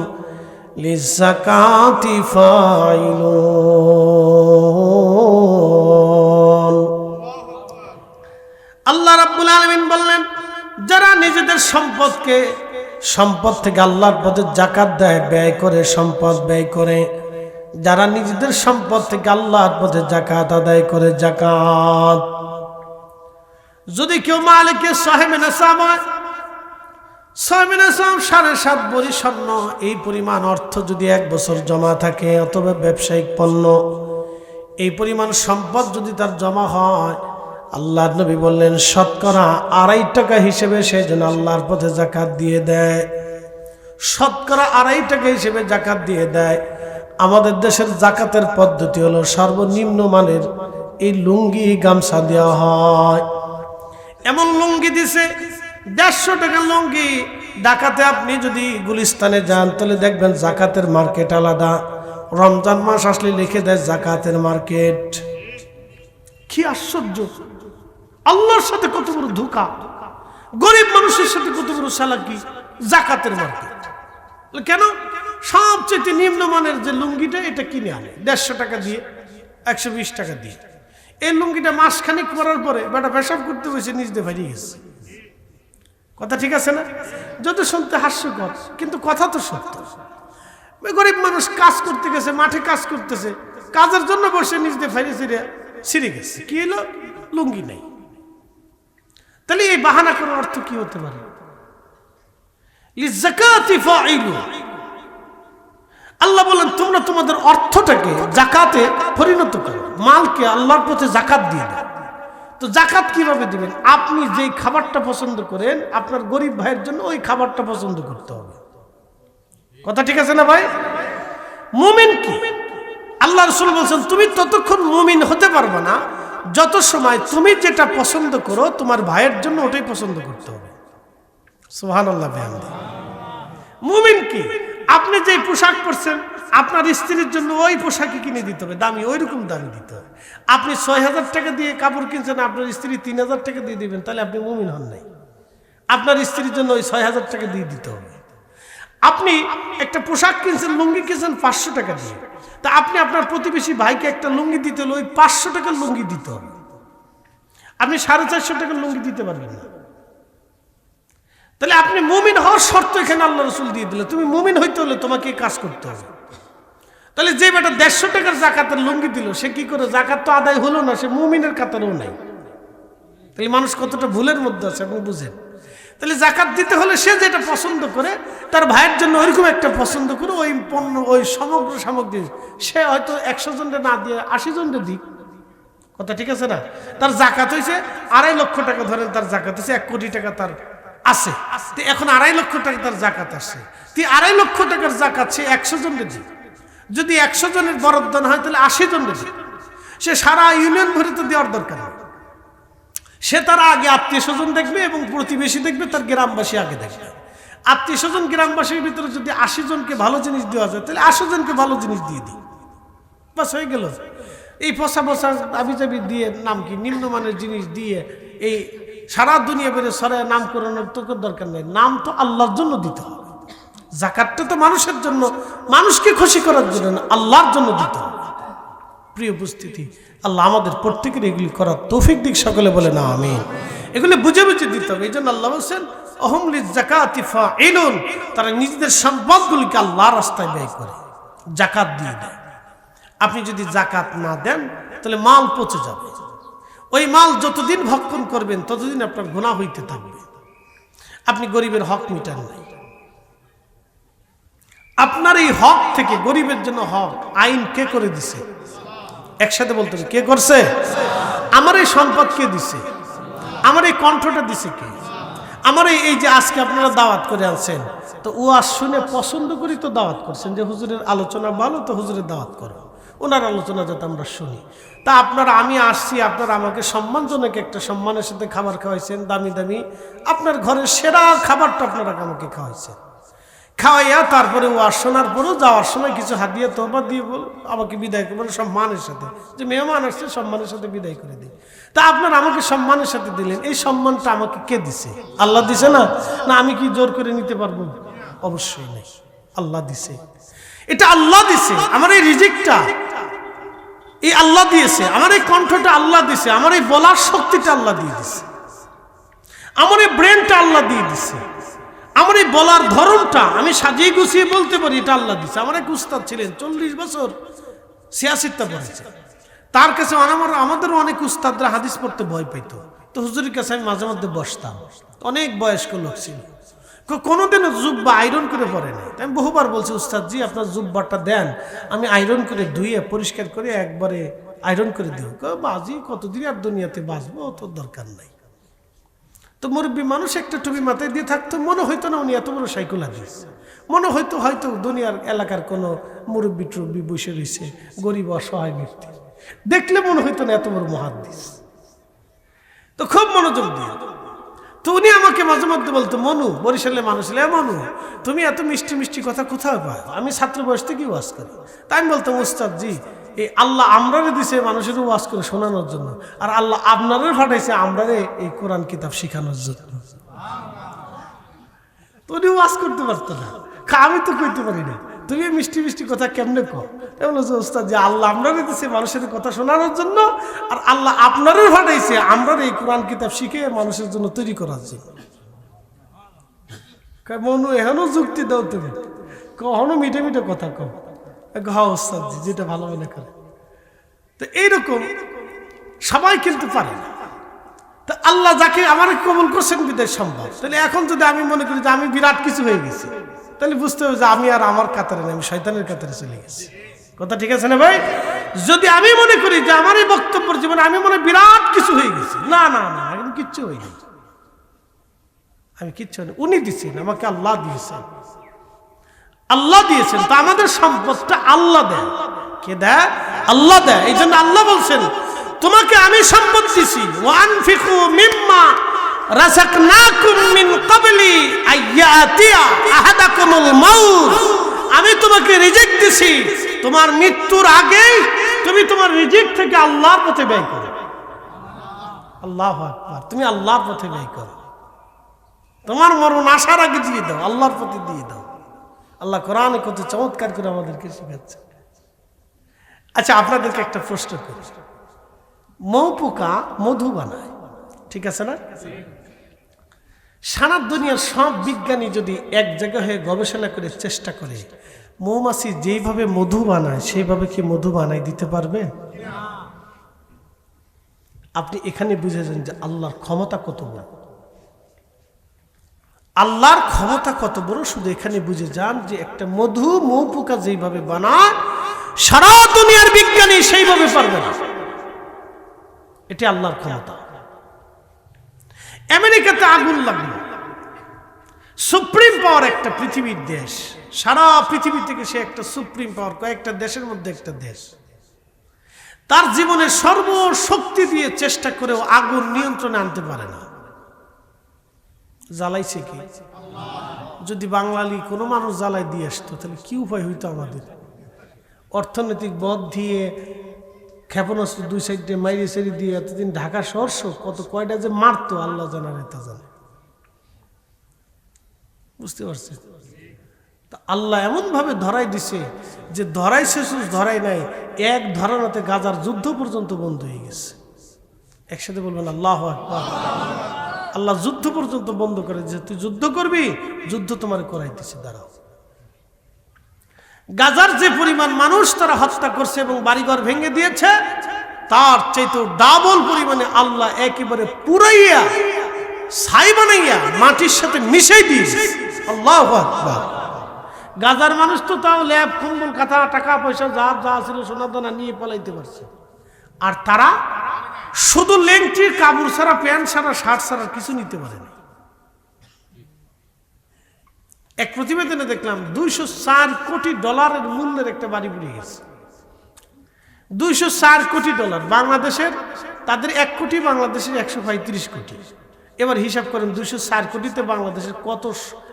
লিযাকাতি ফাইলুন। আল্লাহ রাব্বুল আলামিন বললেন, যারা নিজেদের সম্পদ থেকে আল্লাহর পথে যাকাত দেয়, ব্যয় করে, সম্পদ ব্যয় করে, যারা নিজেদের সম্পদ থেকে আল্লাহর পথে যাকাত আদায় করে, যাকাত যদি কেউ মালিকে সাহেবে নেশাব হয়, সাহেবে নেশাব 7.5 ভরি স্বর্ণ, এই পরিমাণ অর্থ যদি 1 বছর জমা থাকে, অথবা ব্যবসায়িক পণ্য, এই পরিমাণ সম্পদ যদি তার জমা হয়, আল্লাহর নবী বললেন শতকরা 2.5 টাকা হিসেবে সে যেন আল্লাহর পথে যাকাত দিয়ে দেয়। শতকরা 2.5 টাকা হিসেবে যাকাত দিয়ে দেয়। আমাদের দেশের যাকাতের পদ্ধতি হলো সর্বনিম্ন মানের এই লুঙ্গি গামছা দেওয়া হয়। এমন লুঙ্গি দিছে 150 টাকা লুঙ্গি। ঢাকাতে আপনি যদি গুলিস্তানে যান তাহলে দেখবেন যাকাতের মার্কেট আলাদা। রমজান মাস আসলে লিখে দেয় যাকাতের মার্কেট। কি আশ্চর্য! আল্লাহর সাথে কত বড় ধোঁকা, গরিব মানুষের সাথে কত বড় চালাকি। যাকাতের মার্কেট কেন? সবচেয়ে নিম্নমানের যে লুঙ্গিটা এটা কিনে আনে 150 টাকা দিয়ে, 120 টাকা দিয়ে। এই লুঙ্গিটা মাসখানিক পরার পরে বেটা পেশাব করতে বসে নিজ দিয়ে বেরিয়ে গেছে। কথা ঠিক আছে না? যত শুনতে হাস্যকর, কিন্তু কথা তো সত্য। গরিব মানুষ কাজ করতে গেছে, মাঠে কাজ করতেছে, কাজের জন্য বসে নিজ দিয়ে ফেরে ছিঁড়ে গেছে। কি হলো? লুঙ্গি নেই। তাহলে এই বাহানা করার অর্থ কি হতে পারে? লিযাকাতি ফাইলু। আল্লাহ বলেন তোমরা তোমাদের অর্থটাকে যাকাতে পরিণত করো, মালকে আল্লাহর পথে যাকাত দিয়ে দাও। তো যাকাত কিভাবে দিবেন? আপনি যেই খাবারটা পছন্দ করেন, আপনার গরিব ভাইয়ের জন্য ওই খাবারটা পছন্দ করতে হবে। কথা ঠিক আছে না ভাই? মুমিন কি? আল্লাহ রাসূল বলছেন তুমি ততক্ষণ মুমিন হতে পারবে না যত সময় তুমি যেটা পছন্দ করো তোমার ভাইয়ের জন্য ওটাই পছন্দ করতে হবে। সুবহানাল্লাহ। মুমিন কি? আপনি যে পোশাক পরছেন আপনার স্ত্রীর জন্য ওই পোশাকই কিনে দিতে হবে, দামি, ওই রকম দামি দিতে হবে। আপনি ৬,০০০ টাকা দিয়ে কাপড় কিনছেন, আপনার স্ত্রী ৩,০০০ টাকা দিয়ে দিবেন, তাহলে আপনি মুমিন হন নাই। আপনার স্ত্রীর জন্য ওই ৬,০০০ টাকা দিয়ে দিতে হবে। আপনি একটা পোশাক কিনছেন, লুঙ্গি কিনছেন ৫০০ টাকা দিয়ে, তা আপনি আপনার প্রতিবেশী ভাইকে একটা লুঙ্গি দিতে হলে ওই ৫০০ টাকার লুঙ্গি দিতে হবে। আপনি ৪৫০ টাকার লুঙ্গি দিতে পারবেন না। তাহলে আপনি মুমিন হওয়ার শর্ত এখানে আল্লাহ রাসূল দিয়ে দিল, তুমি মুমিন হইতে হলে তোমাকে এই কাজ করতে হবে। তাহলে যে বেটা ১৫০ টাকার জাকাতের লুঙ্গি দিল, সে কি করে? জাকাত তো আদায় হলো না, সে মুমিনের কাতারেও নাই। তাহলে মানুষ কতটা ভুলের মধ্যে আছে আপনি বুঝেন। তাহলে জাকাত দিতে হলে সে যেটা পছন্দ করে তার ভাইয়ের জন্য ওইরকম একটা পছন্দ করে ওই পণ্য, ওই সমগ্র সামগ্রী সে হয়তো ১০০ জনকে না দিয়ে ৮০ জনকে দিক, কথা ঠিক আছে না? তার জাকাত হয়েছে ২.৫ লক্ষ টাকা, ধরেন তার জাকাত হয়েছে ১ কোটি টাকা তার আছে, এখন ২.৫ লক্ষ টাকা তার জাকাত আসে, ২.৫ লক্ষ টাকার জাকাত সে ১০০ জনকে দিক। যদি ১০০ জনের বরাদ্দ না হয় তাহলে ৮০ জনকে দিক। সে সারা ইউনিয়ন ভরে তো দেওয়ার দরকার নেই। সে তার আগে আত্মীয় স্বজন দেখবে এবং প্রতিবেশী দেখবে, তার গ্রামবাসী আগে দেখবে। আত্মীয় স্বজন গ্রামবাসীর ভিতরে যদি ৮০ জনকে ভালো জিনিস দেওয়া যায় তাহলে ৮০ জনকে ভালো জিনিস দিয়ে দিই, বাস হয়ে গেল। এই পচা পচা আবিজাবি দিয়ে, নাম কি, নিম্নমানের জিনিস দিয়ে এই সারা দুনিয়া বেড়ে সরায় নাম করানোর তো দরকার নেই। নাম তো আল্লাহর জন্য দিতে হবে। জাকাতটা তো মানুষের জন্য, মানুষকে খুশি করার জন্য না, আল্লাহর জন্য দিতে হবে। প্রিয় উপস্থিতি, আল্লাহ আমাদের প্রত্যেকের এগুলি করার তৌফিক দিক, সকলে বলে না আমিন। এগুলি বুঝে বুঝে দিতে হবে। এই জন্য আল্লাহ বলছেন অহুম লিযাকাতি ফাঈলুন, তারা নিজেদের সম্পদগুলিকে আল্লাহর রাস্তায় ব্যয় করে, জাকাত দিয়ে দেয়। আপনি যদি জাকাত না দেন তাহলে মাল পচে যাবে। ওই মাল যতদিন ভক্ষণ করবেন ততদিন আপনার গুনাহ হইতে থাকবে। আপনি গরিবের হক মিটান নাই। আপনার এই হক থেকে, গরিবের জন্য হক আইন কে করে দিছে? একসাথে বলতে হবে, কে করছে? আমার এই সম্পদ কে দিছে? আমার এই কণ্ঠটা দিছে কে? আমার এই যে আজকে আপনারা দাওয়াত করে আনছেন, তো ওয়াজ শুনে পছন্দ করি তো দাওয়াত করছেন, যে হুজুরের আলোচনা ভালো, তো হুজুরের দাওয়াত করো, ওনার আলোচনা যাতে আমরা শুনি। তা আপনারা, আমি আসছি, আপনারা আমাকে সম্মানজনক একটা সম্মানের সাথে খাবার খাওয়াইছেন, দামি দামি আপনার ঘরের সেরা খাবারটা আপনারা আমাকে খাওয়াইছেন। খাওয়াইয়া তারপরে ওয়াজ শোনার পরেও যাওয়ার সময় কিছু হাদিয়া তোহফা দিয়ে আমাকে বিদায় করবেন সম্মানের সাথে, যে মেহমান আসছে সম্মানের সাথে বিদায় করে দিই। তা আপনারা আমাকে সম্মানের সাথে দিলেন, এই সম্মানটা আমাকে কে দিছে? আল্লাহ দিছে না? না আমি কি জোর করে নিতে পারবো? অবশ্যই নেই, আল্লাহ দিছে। এটা আল্লাহ দিছে। আমার এই রিজিকটা এই আল্লাহ দিয়েছে, আমার এই কণ্ঠটা আল্লাহ দিছে, আমার এই বলার শক্তিটা আল্লাহ দিয়ে দিছে, আমার এই ব্রেনটা আল্লাহ দিয়ে দিছে, আমার এই বলার ধরনটা আমি সাজিয়ে গুছিয়ে বলতে পারি, এটা আল্লাহ দিছে। আমার এক উস্তাদ ছিলেন ৪০ বছর সিয়াসিত্তা পড়েছে, তার কাছে আমাদেরও অনেক উস্তাদরা হাদিস পড়তে ভয় পাইতো, তো হুজুরের কাছে আমি মাঝে মধ্যে বসতাম। অনেক বয়স্ক লোক ছিল, কোনোদিনও জুব্বা আয়রন করে পরে নাই। আমি বহুবার বলছি, উস্তাদ জি আপনার জুব্বাটা দেন, আমি আয়রন করে ধুয়ে পরিষ্কার করে একবারে আয়রন করে দিও। বাজি কতদিন আর দুনিয়াতে বাঁচবো, তোর দরকার নাই। তো মুরব্বী মানুষ একটা টুপি মাথায় দিয়ে থাকতো, মনে হইতো না উনি এত বড় সাইকেল হাদিস, মনে হয়তো হয়তো দুনিয়ার এলাকার কোনো মুরব্বী টুরব্বী বসে রয়েছে, গরিব অসহায় ব্যক্তি, দেখলে মনে হইতো না এত বড় মুহাদ্দিস। তো খুব মনোযোগ দিয়ে, তো উনি আমাকে মাঝে মধ্যে বলতো, মনু, বরিশালের মানুষ, মনু তুমি এত মিষ্টি মিষ্টি কথা কোথায় পাও? আমি ছাত্র বয়স থেকেই ওয়াজ করি। তাই আমি বলতাম, উস্তাদ জি এই আল্লাহ আমরারে দিছে মানুষের ওয়াজ করে শোনানোর জন্য, আর আল্লাহ আপনারে পাঠাইছে আমরারে এই কোরআন কিতাব শিখানোর জন্য। তো উনি ওয়াজ করতে পারতো না, আমি তো কইতে পারি না, তুমি মিষ্টি মিষ্টি কথা কেমনে কও? বলছে উস্তাদ যে আল্লাহ আমরারে দিছে মানুষের কথা শোনানোর জন্য, আর আল্লাহ আপনারে পাঠাইছে আমরা এই কোরআন কিতাব শিখে মানুষের জন্য তৈরি করার জন্য। মনু এখনো যুক্তি দাও, তুমি কখনো মিঠে মিঠে কথা কও। হ্যাঁ উস্তাদ জি, যেটা ভালো মনে করে। তো এইরকম সবাই কিন্তু পারে না। তা আল্লাহ যাকে আমার কবুল করছেন বিদায় সম্ভব। তাহলে এখন যদি আমি মনে করি যে আমি বিরাট কিছু হয়ে গেছি, তাহলে বুঝতে হবে যে আমি আর আমার কাতারে না, আমি শয়তানের কাতারে চলে গেছি। কথা ঠিক আছে না ভাই? যদি আমি মনে করি যে আমার এই বক্তব্যের জীবনে আমি মনে বিরাট কিছু হয়ে গেছি, না না না, আমি কিচ্ছু হয়ে গেছি, আমি কিচ্ছু হয়নি। উনি দিচ্ছেন আমাকে, আল্লাহ দিয়েছেন, আল্লাহ দিয়েছেন। তো আমাদের সম্পদটা আল্লাহ দেন, কে দেয়? আল্লাহ দেয়। এই জন্য আল্লাহ বলছেন তোমাকে আমি সম্পদ দিছি, ওয়ানফিকু মিম্মা রাযাকনাকুম মিন ক্বাবলি আইয়াতিয়া আহাদাকুমুল মাউত। আমি তোমাকে রিজিক দিছি, তোমার মৃত্যুর আগেই তুমি তোমার রিজিক থেকে আল্লাহর পথে ব্যয় করো। আল্লাহু আকবার। তুমি আল্লাহর পথে ব্যয় করো, তোমার মরণ আসার আগে দিয়ে দাও, আল্লাহর পথে দিয়ে দাও। আল্লাহ কোরআনে কত চমৎকার করে আমাদেরকে শেখাচ্ছে। আচ্ছা, আপনাদেরকে একটা প্রশ্ন করি, মৌ পোকা মধু বানায়, ঠিক আছে না? সারা দুনিয়ার সব বিজ্ঞানী যদি এক জায়গায় হয়ে গবেষণা করে চেষ্টা করে মৌমাছি যেইভাবে মধু বানায় সেইভাবে কি মধু বানায় দিতে পারবে? আপনি এখানে বুঝেছেন যে আল্লাহর ক্ষমতা কত বড়। আল্লাহর ক্ষমতা কত বড় শুধু এখানে বুঝে যান যে একটা মধু মৌ পোকা যেইভাবে বানায় সারা দুনিয়ার বিজ্ঞানী সেইভাবে পারবে না। এটা আল্লাহর ক্ষমতা। আমেরিকাতে আগুন লাগলো, সুপ্রিম পাওয়ার একটা পৃথিবীর দেশ, সারা পৃথিবী থেকে সে একটা সুপ্রিম পাওয়ার, কয়েকটা দেশের মধ্যে একটা দেশ, তার জীবনের সর্বশক্তি দিয়ে চেষ্টা করেও আগুন নিয়ন্ত্রণে আনতে পারে না। জ্বালাইছে কি? যদি বাঙালি কোনো মানুষ জ্বালাই দিয়ে আসতো তাহলে কি উপায় হইতো আমাদের? অর্থনৈতিক বধ দিয়ে ক্ষেপণাস্ত্র দুই সাইডে মাইরে সেরি দিয়ে এতদিন ঢাকা শহর কত কয়টা যে মারতো আল্লাহ জানার, এটা জানে। বুঝতে পারছি? তা আল্লাহ এমন ভাবে ধরাই দিছে যে ধরাইছে শুধু ধরাই নাই, এক ধরানোতে গাজার যুদ্ধ পর্যন্ত বন্ধ হয়ে গেছে। একসাথে বলবেন আল্লাহু আকবার। আল্লাহ যুদ্ধ পর্যন্ত বন্ধ করে দিয়েছে। তুই যুদ্ধ করবি, যুদ্ধ তোমার করাইতেছে, দাঁড়াও। গাজার যে পরিমাণ মানুষ তারা হত্যা করছে এবং বাড়িঘর ভেঙে দিয়েছে, তার চাইতে ডাবল পরিমাণে আল্লাহ একেবারে পুরাইয়া ছাই বানাইয়া মাটির সাথে মিশাই দিয়েছে। আল্লাহু আকবার। গাজার মানুষ তো তাও ল্যাব কম্বল কাঁথা টাকা পয়সা যা যা ছিল সোনা দানা নিয়ে পালাইতে পারছে, আর তারা শুধু লেংটি কাপড় ছাড়া, প্যান্ট ছাড়া, শার্ট ছাড়া কিছু নিতে পারেনি। এক প্রতিবেদনে দেখলাম 204 কোটি ডলারের মূল্যের একটা বাড়ি পুড়ে গেছে। 204 কোটি ডলার। বাংলাদেশের, তাদের 1 কোটি, বাংলাদেশের 135 কোটি। এবার হিসাব করেন 204 কোটিতে বাংলাদেশের কত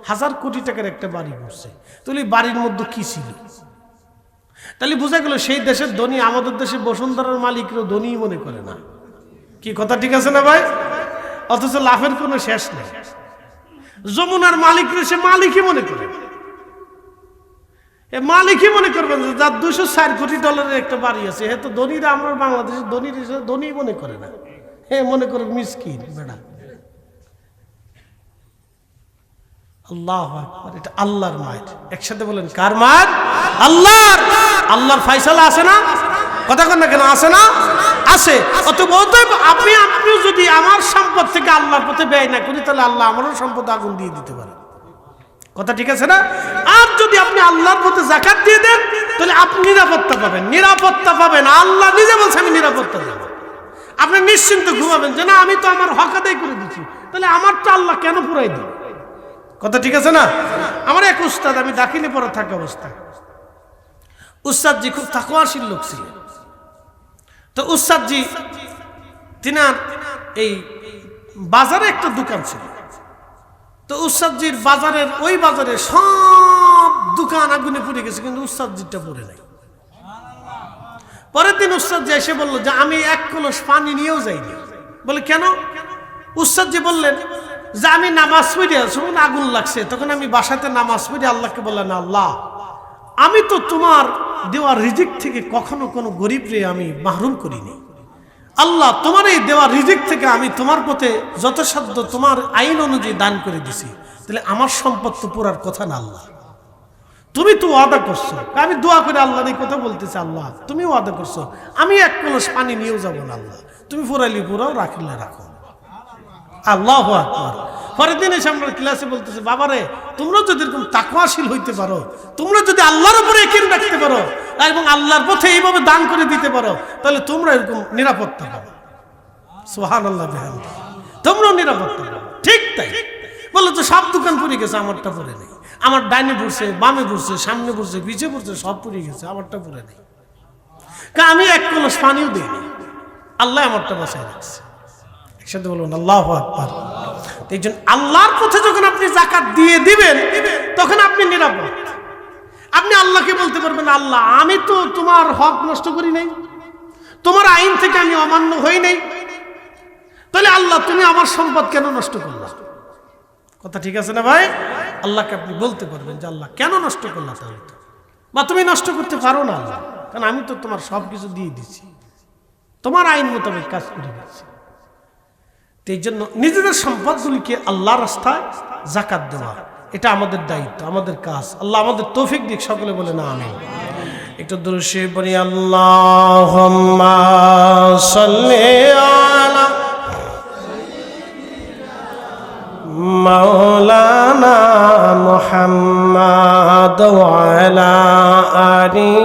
হাজার কোটি টাকার একটা বাড়ি পড়ছে। তাহলে বাড়ির মধ্যে কি ছিল? তাহলে বোঝা গেল সেই দেশের ধনী আমাদের দেশে বসুন্ধরার মালিকরাও ধনী মনে করে না। কি কথা ঠিক আছে না ভাই? অথচ লাভের কোনো শেষ নেই। যমুনার মালিকরা সে মালিকই মনে করে, মালিকই মনে করবেন যে যার 204 কোটি ডলারের একটা বাড়ি আছে হে তো ধনীরা, আমরা বাংলাদেশের ধনীর ধনী মনে করে না, হে মনে করে মিসকিন বেড়া। আল্লাহু আকবার। এটা আল্লাহর মায়ের। একসাথে বলেন কার মায়ের? আল্লাহর। আল্লাহর ফয়সালা আছে না? কথা কন না কেন? আছে না? আছে। অতএব আপনি যদি আমার সম্পদ থেকে আল্লাহর পথে ব্যয় না করি তাহলে আল্লাহ আমারও সম্পদ আগুন দিয়ে দিতে পারে। কথা ঠিক আছে না? আর যদি আপনি আল্লাহর পথে যাকাত দিয়ে দেন তাহলে আপনি নিরাপত্তা পাবেন। নিরাপত্তা পাবেন, আল্লাহ নিজে বলছে আমি নিরাপত্তা দেব। আপনি নিশ্চিন্ত ঘুমাবেন যে না আমি তো আমার হক আদায় করে দিচ্ছি, তাহলে আমার তো আল্লাহ কেন পুরাই দিন? কথা ঠিক আছে না? আমার এক উস্তাদ, আমি দাখিলে পড়া থাকা অবস্থায়, উস্তাদজি খুব তাকওয়াশীল লোক ছিলেন। তো উস্তাদজি তিনার এই বাজারে একটা দোকান ছিল। তো উস্তাদজির বাজারের ওই বাজারে সব দোকান আগুনে পুড়ে গেছে, কিন্তু উস্তাদজিটা পুড়ে নাই। পরের দিন উস্তাদজি এসে বলল যে আমি 1 কলস পানি নিয়েও যাইনি। বলে কেন? উস্তাদজি বললেন যে আমি নামাজ পড়ে যখন আগুন লাগছে তখন আমি বাসাতে নামাজ পড়ে আল্লাহকে বললেন, আল্লাহ আমি তো তোমার দেওয়ার রিজিক থেকে কখনো কোনো গরিবরে আমি মাহরুম করিনি। আল্লাহ তোমার এই দেওয়া রিজিক থেকে আমি তোমার পথে যথাসাধ্য তোমার আইন অনুযায়ী দান করে দিছি, তাহলে আমার সম্পদ তো পুরার কথা না। আল্লাহ তুমি তো ওয়াদা করছো। আমি দোয়া করে আল্লাহর এই কথা বলতেছি, আল্লাহ তুমি ওয়াদা করছো আমি 1 কলস পানি নিয়েও যাবো না। আল্লাহ তুমি পুরাইলি পুরাও, রাখিলে রাখো। আল্লাহু আকবার। পরের দিন এসে আমরা ক্লাসে বলতেছে, বাবারে তোমরা যদি এরকম তাকওয়াশীল হইতে পারো, তোমরা যদি আল্লাহর উপরে ইয়াকিন রাখতে পারো এবং আল্লাহর পথে এইভাবে দান করে দিতে পারো, তাহলে তোমরা এরকম নিরাপত্তা পাবে। সুবহানাল্লাহ বিহামদিহি। তোমরাও নিরাপত্তা পাবে। ঠিক তাই বলে তো সব দোকান পুড়ে গেছে, আমারটা পুড়ে নেই। আমার ডাইনে পড়ছে, বামে পড়ছে, সামনে পড়ছে, পিছে পড়ছে, সব পুড়ে গেছে, আমারটা পুড়ে নেই। আমি এক কলস পানিও দিইনি, আল্লাহ আমারটা বাঁচায় রাখছে। একসাথে বলুন আল্লাহু আকবার। এই জন্য আল্লাহর পথে যখন আপনি যাকাত দিয়ে দিবেন তখন আপনি নিরাপদ। আপনি আল্লাহকে বলতে পারবেন, আল্লাহ আমি তো তোমার হক নষ্ট করি নাই, তোমার আইন থেকে আমি অমান্য হই নাই, তাহলে আল্লাহ তুমি আমার সম্পদ কেন নষ্ট করলা? কথা ঠিক আছে না ভাই? আল্লাহকে আপনি বলতে পারবেন যে আল্লাহ কেন নষ্ট করলা, তাহলে তো বা তুমি নষ্ট করতে পারো না আল্লাহ, কারণ আমি তো তোমার সব কিছু দিয়ে দিচ্ছি, তোমার আইন মোতাবেক কাজ করে দিচ্ছি। এই জন্য নিজেদের সম্পদগুলিকে আল্লাহ রাস্তায় যাকাত দেওয়া, এটা আমাদের দায়িত্ব, আমাদের কাজ। আল্লাহ আমাদের তৌফিক দিক, সকলে বলে না আমিন। একটু দরুদ শরীফ পড়ি। আল্লাহুম্মা সাল্লি আলা মাওলানা মুহাম্মাদ ওয়া আলা আলি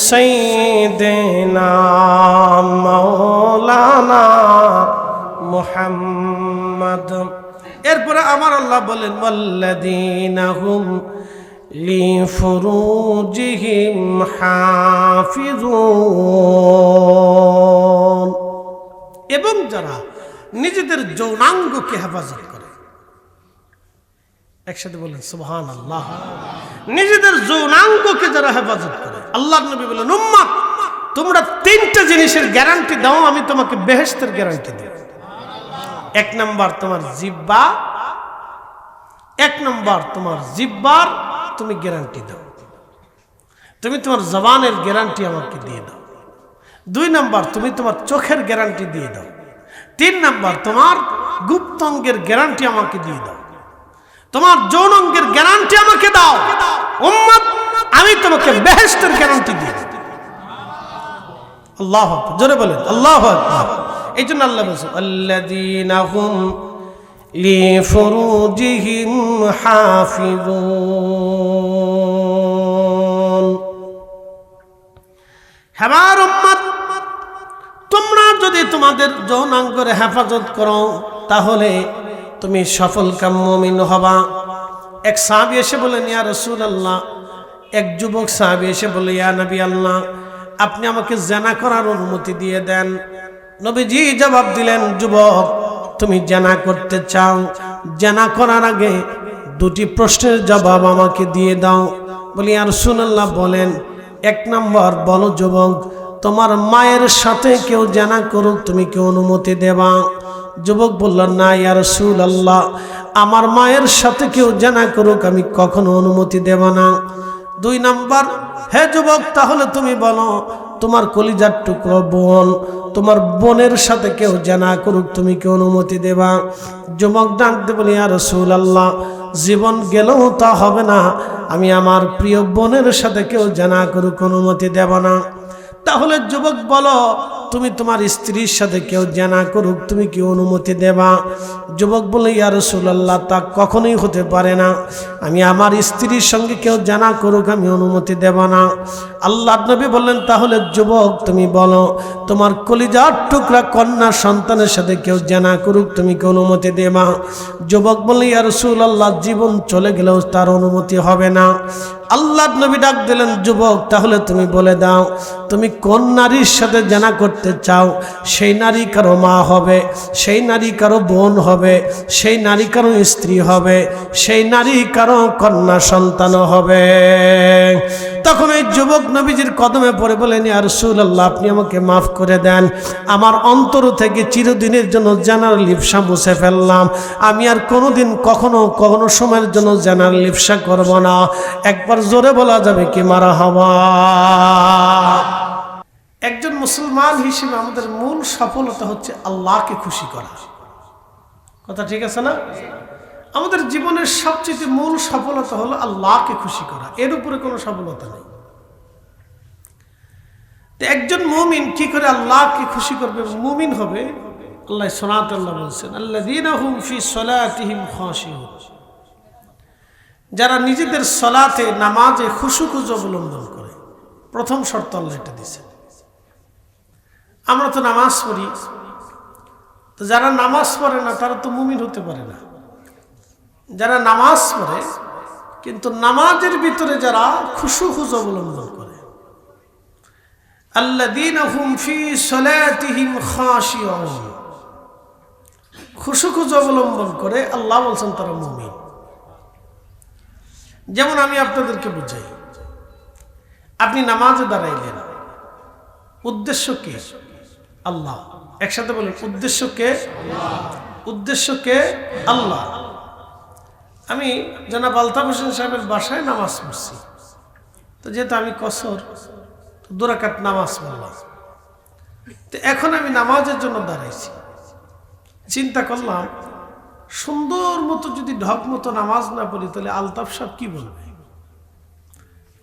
সাইয়্যিদিনা মাওলানা মুহাম্মদ। এরপরে আমার আল্লাহ বলেন ওয়াল্লাযীনা হুম লিফুরুজিহিম হাফিজুন, এবং যারা নিজেদের যৌনাঙ্গকে হেফাজত করে। একসাথে বলেন সুবহানাল্লাহ। নিজেদের যৌনাঙ্গকে যারা হেফাজত করে, আল্লাহর নবী বলেন উম্মত তোমরা তিনটা জিনিসের গ্যারান্টি দাও, আমি তোমাকে বেহেশতের গ্যারান্টি দেব। এক নম্বর তোমার জিহ্বা, এক নম্বর তোমার জিহ্বার তুমি গ্যারান্টি দাও, তুমি তোমার জবানের গ্যারান্টি আমাকে দিয়ে দাও। দুই নম্বর তুমি তোমার চোখের গ্যারান্টি দিয়ে দাও। তিন নম্বর তোমার গুপ্তাঙ্গের গ্যারান্টি আমাকে দিয়ে দাও, তোমার যৌনাঙ্গের গ্যারান্টি আমাকে দাও। উম্মত আমি তোমাকে বেহেশতের গ্যারান্টি দিই। আল্লাহু আকবার, জোরে বলেন আল্লাহু আকবার। এই জন্য আল্লাহ বলেছেন আল্লাযীনা হুম লিফুরুজিহিম হাফিজুন। আমার উম্মত তোমরা যদি তোমাদের যৌনাঙ্গের হেফাজত করো তাহলে তুমি সফলকাম মুমিন হবা। এক সাহাবী এসে বলেন ইয়া রাসূলুল্লাহ, এক যুবক সাহাবী এসে বলে ইয়া নবী আল্লাহ আপনি আমাকে জিনা করার অনুমতি দিয়ে দেন। নবীজি জবাব দিলেন, যুবক তুমি জিনা করতে চাও, জিনা করার আগে দুটি প্রশ্নের জবাব আমাকে দিয়ে দাও। বলি ইয়া রাসূলুল্লাহ বলেন। এক নম্বর বলো যুবক, তোমার মায়ের সাথে কেউ জিনা করুক তুমি কি অনুমতি দেবা? যুবক বলল না ইয়া রাসূলুল্লাহ, আমার মায়ের সাথে কেউ জিনা করুক আমি কখনো অনুমতি দেব না। দুই নাম্বার, হে যুবক তাহলে তুমি বলো তোমার কলিজার টুকরো বোন, তোমার বোনের সাথে কেউ জিনা করুক তুমি কি অনুমতি দেবা? যুবক ডাক দিয়ে বলি ইয়া রাসূলুল্লাহ, জীবন গেলেও তা হবে না, আমি আমার প্রিয় বোনের সাথে কেউ জিনা করুক অনুমতি দেব না। তাহলে যুবক বলো তুমি তোমার স্ত্রীর সাথে কেউ জিনা করুক তুমি কি অনুমতি দেবা? যুবক বলে ইয়া রাসূলুল্লাহ তা কখনোই হতে পারে না, আমি আমার স্ত্রীর সঙ্গে কেউ জিনা করুক আমি অনুমতি দেব না। আল্লাহর নবী বললেন তাহলে যুবক তুমি বলো তোমার কলিজার টুকরা কন্যা সন্তানের সাথে কেউ জিনা করুক তুমি কি অনুমতি দেবা? যুবক বলে ইয়া রাসূলুল্লাহ জীবন চলে গেলেও তার অনুমতি হবে না। আল্লাহর নবী ডাক দিলেন, যুবক তাহলে তুমি বলে দাও তুমি কোন নারীর সাথে জিনা করতে চাও? সেই নারী কারো মা হবে, সেই নারী কারো বোন হবে, সেই নারী কারো স্ত্রী হবে, সেই নারী কারো কন্যা সন্তান হবে। তখন এই যুবক নবীজির কদমে পড়ে বলেন ইয়া রাসূলুল্লাহ আপনি আমাকে মাফ করে দেন, আমার অন্তর থেকে চিরদিনের জন্য জিনার লিপ্সা মুছে ফেললাম, আমি আর কোনোদিন কখনো সময়ের জন্য জিনার লিপ্সা করব না। একবার জোরে বলা যাবে কি মারহাবা? একজন মুসলমান হিসেবে আমাদের মূল সফলতা হচ্ছে আল্লাহকে খুশি করা। কথা ঠিক আছে না? আমাদের জীবনের সবচেয়ে মূল সফলতা হলো আল্লাহকে খুশি করা, এর উপরে কোনো সফলতা নেই। একজন মুমিন কি করে আল্লাহকে খুশি করবে, মুমিন হবে? আল্লাহ সুবহানাহু ওয়া তাআলা বলেছেন আল্লাযীনা হুম ফি সলাতিহিম খাশিউন, যারা নিজেদের সলাতে নামাজে খুশুক অবলম্বন করে। প্রথম শর্ত আল্লাহ এটা দিয়েছেন। আমরা তো নামাজ পড়ি, তো যারা নামাজ পড়ে না তারা তো মুমিন হতে পারে না। যারা নামাজ পড়ে কিন্তু নামাজের ভিতরে যারা খুশুক অবলম্বন করে, আল্লাযীনা হুম ফী সালাতিহিম খাশিউন, খুশুক অবলম্বন করে আল্লাহ বলছেন তারা মুমিন। যেমন আমি আপনাদেরকে বুঝাই, আপনি নামাজে দাঁড়াইলেন, উদ্দেশ্য কে? আল্লাহ। একসাথে বলেন, উদ্দেশ্য কে? উদ্দেশ্য কে? আল্লাহ। আমি জনাব আলতাফ হোসেন সাহেবের বাসায় নামাজ পড়ছি, তো যেহেতু আমি কসর 2 রাকাত নামাজ পড়লাম, তো এখন আমি নামাজের জন্য দাঁড়াইছি। চিন্তা করলাম, সুন্দর মতো যদি ঢক মতো নামাজ না পড়ি তাহলে আলতাফ সাহেব কি বলবে?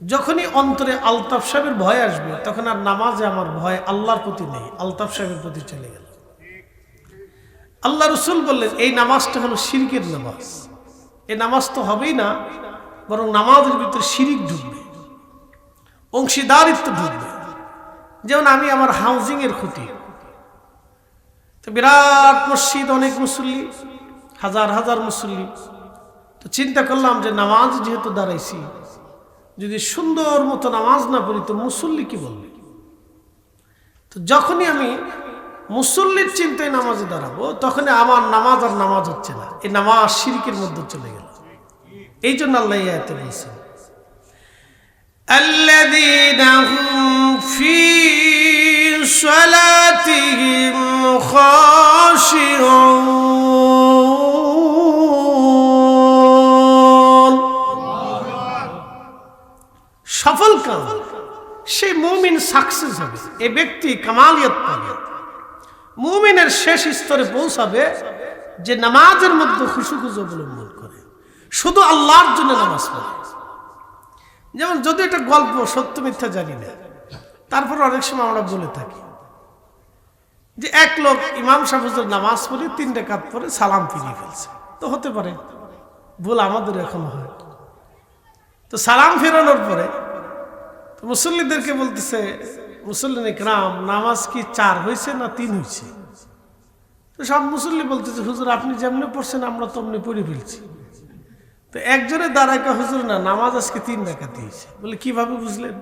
যখনই অন্তরে আলতাফ সাহেবের ভয় আসবে, তখন আর নামাজে আমার ভয় আল্লাহর প্রতি নেই, আলতাফ সাহেবের প্রতি চলে গেল। আল্লাহ রসুল বললেন, এই নামাজটা হলো শিরকের নামাজ। এই নামাজ তো হবেই না, বরং নামাজের ভিতরে শিরিক ঢুকবে, অংশীদারিত্ব ঢুকবে। যেমন আমি আমার হাউজিং এর ক্ষতি, তো বিরাট মসজিদ, অনেক মুসল্লি, হাজার হাজার মুসল্লি, তো চিন্তা করলাম যে নামাজ যেহেতু দাঁড়াইছি, যদি সুন্দর মতো নামাজ না পড়ি তো মুসল্লি কি বলবে? তো যখনই আমি মুসল্লির চিন্তায় নামাজে দাঁড়াবো, তখন আমার নামাজ আর নামাজ হচ্ছে না, এই নামাজ শিরকের মধ্যে চলে গেল। এই জন্য আল্লাহ এই আয়াতে বলেছেন, আল্লাযীনা হুম ফী সালাতিহিম খাশিউন। সফল কাম, সেই মুমিন সাকসেস হবে, এই ব্যক্তি কামালিয়ত পাবে, মুমিনের শেষ স্তরে পৌঁছাবে যে নামাজের মধ্যে খুশুক অবলম্বন করে, শুধু আল্লাহর জন্য নামাজ পড়ে। যেমন যদি এটা গল্প, সত্য মিথ্যা জানি না, তারপর অনেক সময় আমরা বলে থাকি যে এক লোক ইমাম সাহেব হুজুর নামাজ পড়ে 3 রাকাত পরে সালাম ফিরিয়ে ফেলছে। তো হতে পারে ভুল, আমাদের এখন হয়। তো সালাম ফেরানোর পরে তো মুসল্লিদেরকে বলতেছে, মুসল্লিন ইকরাম, নামাজ কি 4 হয়েছে না 3 হয়েছে? তো সব মুসল্লি বলতেছে, হুজুর আপনি যেমনি পড়ছেন আমরা তেমনি পড়ে ফেলছি। তো একজনে দাঁড়ায়, হুজুর না, নামাজ আজকে 3 রাকাত হয়েছে। বলে কিভাবে বুঝলেন?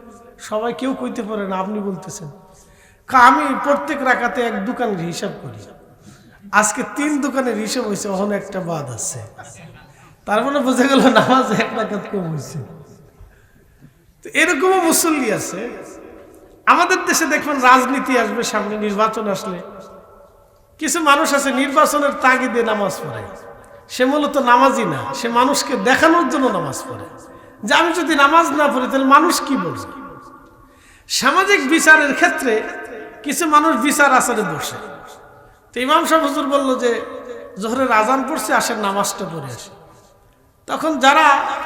সবাই কেউ কইতে পারে না, আপনি বলতেছেন। আমি প্রত্যেক রাকাতে 1 দোকানের হিসাব করি, আজকে 3 দোকানের হিসাব হয়েছে, ওখানে একটা বাদ আছে, তার মানে বোঝা গেল নামাজ 1 রাকাত কম হয়েছে। তো এরকমও মুসল্লি আছে। আমাদের দেশে দেখবেন রাজনীতি আসবে সামনে, নির্বাচন আসলে কিছু মানুষ আছে নির্বাচনের তাগিদে নামাজ পড়ে। সে মূলত নামাজই না, সে মানুষকে দেখানোর জন্য নামাজ পড়ে যে আমি যদি নামাজ না পড়ি তাহলে মানুষ কি বলবে। সামাজিক বিচারের ক্ষেত্রে কিছু মানুষ বিচার আচারে বসে। তো ইমাম সাহেব হুজুর বলল যে জোহরের আজান পড়ছে, আসেন নামাজটা পড়ে আসে। তখন যারা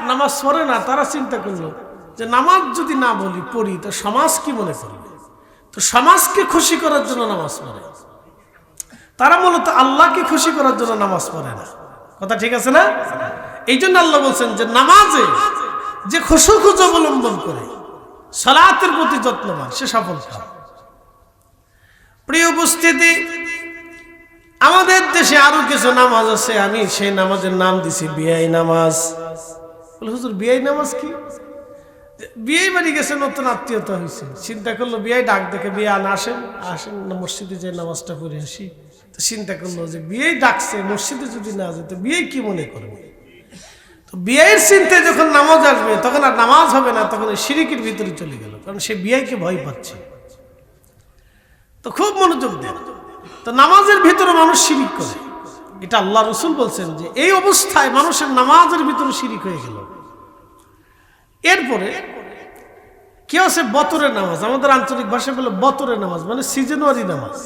নামাজ পড়ে না তারা চিন্তা করলো যে নামাজ যদি না বলি পড়ি তো সমাজ কি মনে করবে, তো সমাজকে খুশি করার জন্য নামাজ পড়ে। তারা মূলত আল্লাহকে খুশি করার জন্য নামাজ পড়ে না। কথা ঠিক আছে না? এই জন্য আল্লাহ বলছেন যে নামাজে যে খুশুক অবলম্বন করে, সালাতের প্রতি যত্নবান, সে সফল হয়। প্রিয় উপস্থিতি, আমাদের দেশে আরো কিছু নামাজ আছে, আমি সেই নামাজের নাম দিছি বিয়াই নামাজ। বলে হুজুর বিয়াই নামাজ কি? বিয়ে বাড়ি গেছে, নতুন আত্মীয়তা হয়েছে, চিন্তা করলো বিয়ে ডাক দেখে বিয়ে আসেন আসেন না মসজিদে যে নামাজটা পড়ে আসি। তো চিন্তা করলো যে বিয়ে ডাকছে, মসজিদে যদি না যেত বিয়ে কি মনে করবে। তো বিয়ের চিন্তায় যখন নামাজ আসবে তখন আর নামাজ হবে না, তখন শিরিকের ভিতরে চলে গেল, কারণ সে বিয়েকে ভয় পাচ্ছে। তো খুব মনোযোগ দেন। তো নামাজের ভিতরে মানুষ শিরিক করে, এটা আল্লাহ রসুল বলছেন যে এই অবস্থায় মানুষের নামাজের ভিতরে শিরিক হয়ে গেল। এরপরে কি আছে বতরের নামাজ, আমাদের আঞ্চলিক ভাষায় বলে বতরের নামাজ, মানে সিজনারি নামাজ,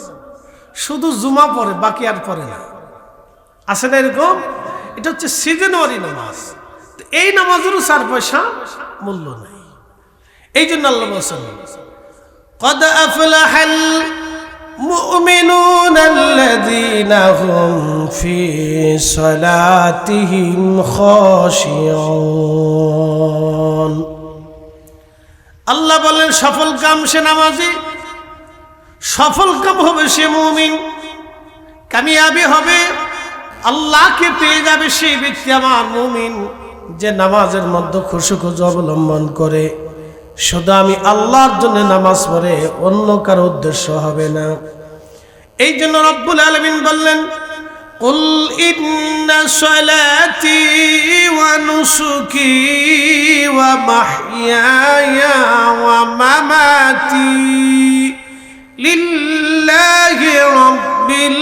শুধু জুমা পড়ে বাকি আর পড়ে না, আছে না এরকম? এটা হচ্ছে সিজনারি নামাজ। তো এই নামাজেরও 4 পয়সা মূল্য নাই। এই জন্য আল্লাহ বলেছেন قد أفلح المؤمنون الذين هم في صلاتهم خاشعون। আল্লাহ বলেন সফল কাম সে নামাজি, সফল কাম হবে সে মুমিন, কামিয়াবি হবে, আল্লাহকে পেয়ে যাবে সেই ব্যক্তি আমার মুমিন, যে নামাজের মধ্যে খুশুক অবলম্বন করে, শুধু আমি আল্লাহর জন্য নামাজ পড়ে অন্য কারো উদ্দেশ্য হবে না। এই জন্য রব্বুল আলামিন বললেন, কুল ইন্না সালাতি ওয়া নুসুকি ওয়া মাহইয়ায়া ওয়া মামাতি লিল্লাহি রাব্বিল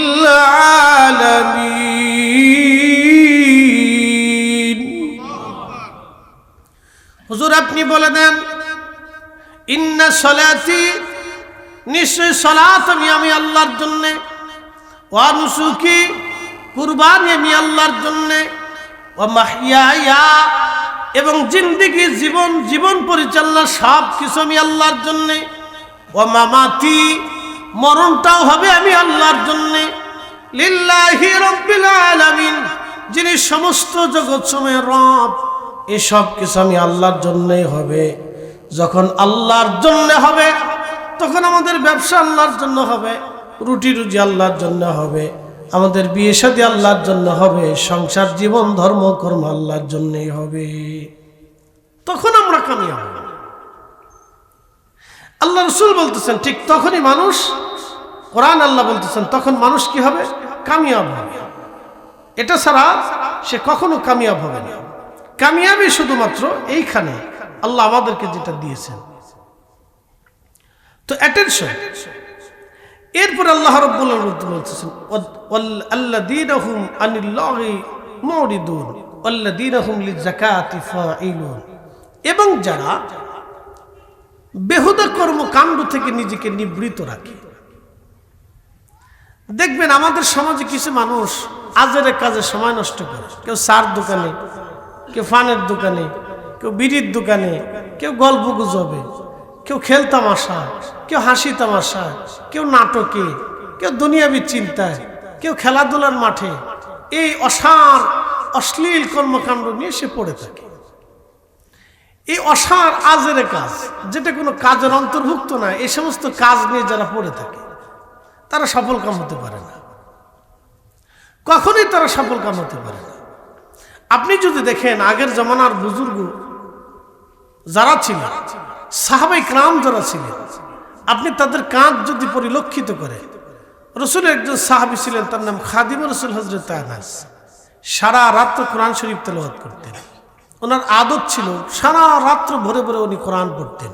আলামিন। হুজুর আপনি বলে দেন, ইন্না সালাতি, নিশ্চয় সালাত আমি আল্লাহর জন্য, ওয়া নুসুকি, কুরবানি আমি আল্লাহর জন্য, ওয়া মাহইয়ায়া, এবং জিন্দেগি জীবন পরিচালনা সব কিছু আমি আল্লাহর জন্য, ওয়া মামাতি, মরণটাও হবে আমি আল্লাহর জন্য, লিল্লাহি রাব্বিল আলামিন, যিনি সমস্ত জগৎ সময়ের রব, এই সব কিছু আমি আল্লাহর জন্যই হবে। যখন আল্লাহর জন্য হবে তখন আমাদের ব্যবসা আল্লাহর জন্য হবে, রুটি রুজি আল্লাহর জন্য হবে, আমাদের বিয়ে শাদী আল্লাহর জন্য হবে, সংসার জীবন ধর্ম কর্ম আল্লাহর জন্যই হবে। তখন আমরা কামিয়াব হব। আল্লাহ রাসূল বলতেছেন ঠিক তখনই মানুষ, কোরআন আল্লাহ বলতেছেন তখন মানুষ কি হবে? কামিয়াব হবে। এটা ছাড়া সে কখনো কামিয়াব হবে না। কামিয়াবি শুধুমাত্র এইখানে আল্লাহ আমাদেরকে যেটা দিয়েছেন। তো অ্যাটেনশন। এরপর আল্লাহ রাব্বুল আলামিন বলতেছেন, আল্লাযীনা হুম আনিল লাগি মুরিদুন ওয়াল্লাযীনা হুম লিযাকাতি ফাইলুন, এবং যারা বেহুদা কর্মকাণ্ড থেকে নিজেকে নিবৃত রাখে। দেখবেন আমাদের সমাজে কিছু মানুষ আজেরে কাজে সময় নষ্ট করে, কেউ চার দোকানে, কেউ ফানের দোকানে, কেউ বিড়ির দোকানে, কেউ গল্প গুজবে, কেউ খেল তামাশা, কেউ হাসি তামাশা, কেউ নাটকে, কেউ দুনিয়াবি চিন্তায়, কেউ খেলাধুলার মাঠে, এই অসার অশ্লীল কর্মকাণ্ড নিয়ে সে পড়ে থাকে। এই অসার আজের কাজ, যেটা কোনো কাজের অন্তর্ভুক্ত না, এই সমস্ত কাজ নিয়ে যারা পড়ে থাকে তারা সফল কাম হতে পারে না, কখনোই তারা সফল কাম হতে পারে না। আপনি যদি দেখেন আগের জমানার বুজুর্গ যারা ছিলেন, সাহাবায়ে কেরাম যারা ছিলেন, আপনি তাদের কাজ যদি পরিলক্ষিত করেন, রাসূলের একজন সাহাবী ছিলেন, তার নাম খাদিম রাসূল হযরত আনাস। সারা রাত্র কোরআন শরীফ তেলাওয়াত করতেন। ওনার আদত ছিল সারা রাত্র ভরে ভরে উনি কোরআন পড়তেন,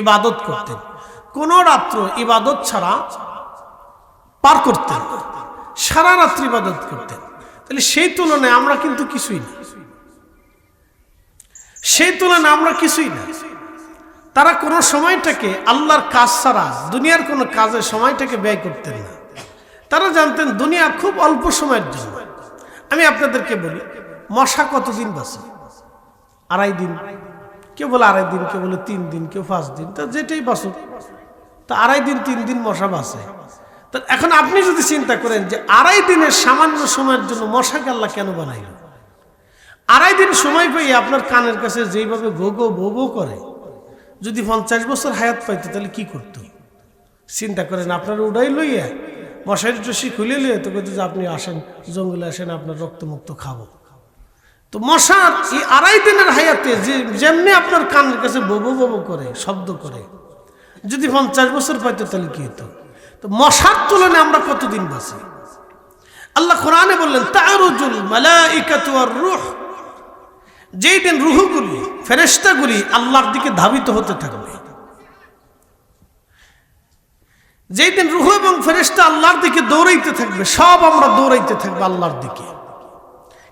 ইবাদত করতেন, কোন রাত্র ইবাদত ছাড়া পার করতেন, সারা রাত্রি ইবাদত করতেন। তাহলে সেই তুলনায় আমরা কিন্তু কিছুই না, সেই তুলনায় আমরা কিছুই না। তারা কোনো সময়টাকে আল্লাহর কাজ ছাড়া দুনিয়ার কোনো কাজে সময়টাকে ব্যয় করতেন না। তারা জানতেন দুনিয়া খুব অল্প সময়ের জন্য। আমি আপনাদেরকে বলি, মশা কতদিন বাঁচে? 2.5 দিন, কেউ বলে 2.5 দিন, কেউ বলে 3 দিন, কেউ 5 দিন, তা যেটাই বাঁচুক, তা 2.5 দিন 3 দিন মশা বাঁচে। তা এখন আপনি যদি চিন্তা করেন যে 2.5 দিনের সামান্য সময়ের জন্য মশাকে আল্লাহ কেন বানাইল? 2.5 দিন সময় পেয়ে আপনার কানের কাছে যেইভাবে গো গো বো বো করে, যদি 50 বছর হায়াত পাইতো তাহলে কি করতো? চিন্তা করেন, আপনার উড়াই লইয়া মশারি টসি খুলে লইয়া তো কিন্তু যে আপনি আসেন জঙ্গলে, আসেন আপনার রক্তমুক্ত খাবো। তো মশার এই 2.5 দিনের হায়াতে যেমনি আপনার কানের কাছে ববো ববো করে শব্দ করে, যদি 50 বছর পাইতো তাহলে কি হতো? তো মশার তুলনায় আমরা কতদিন বাঁচি? আল্লাহ কোরআনে বললেন, তা'রুজুল মালাইকাতু ওয়ার রূহ, যেই দিন রূহগুলি, ফেরেশতাগুলি আল্লাহর দিকে ধাবিত হতে থাকবে, যেই দিন রূহ এবং ফেরেশতা আল্লাহর দিকে দৌড়াইতে থাকবে, সব আমরা দৌড়াইতে থাকবো আল্লাহর দিকে।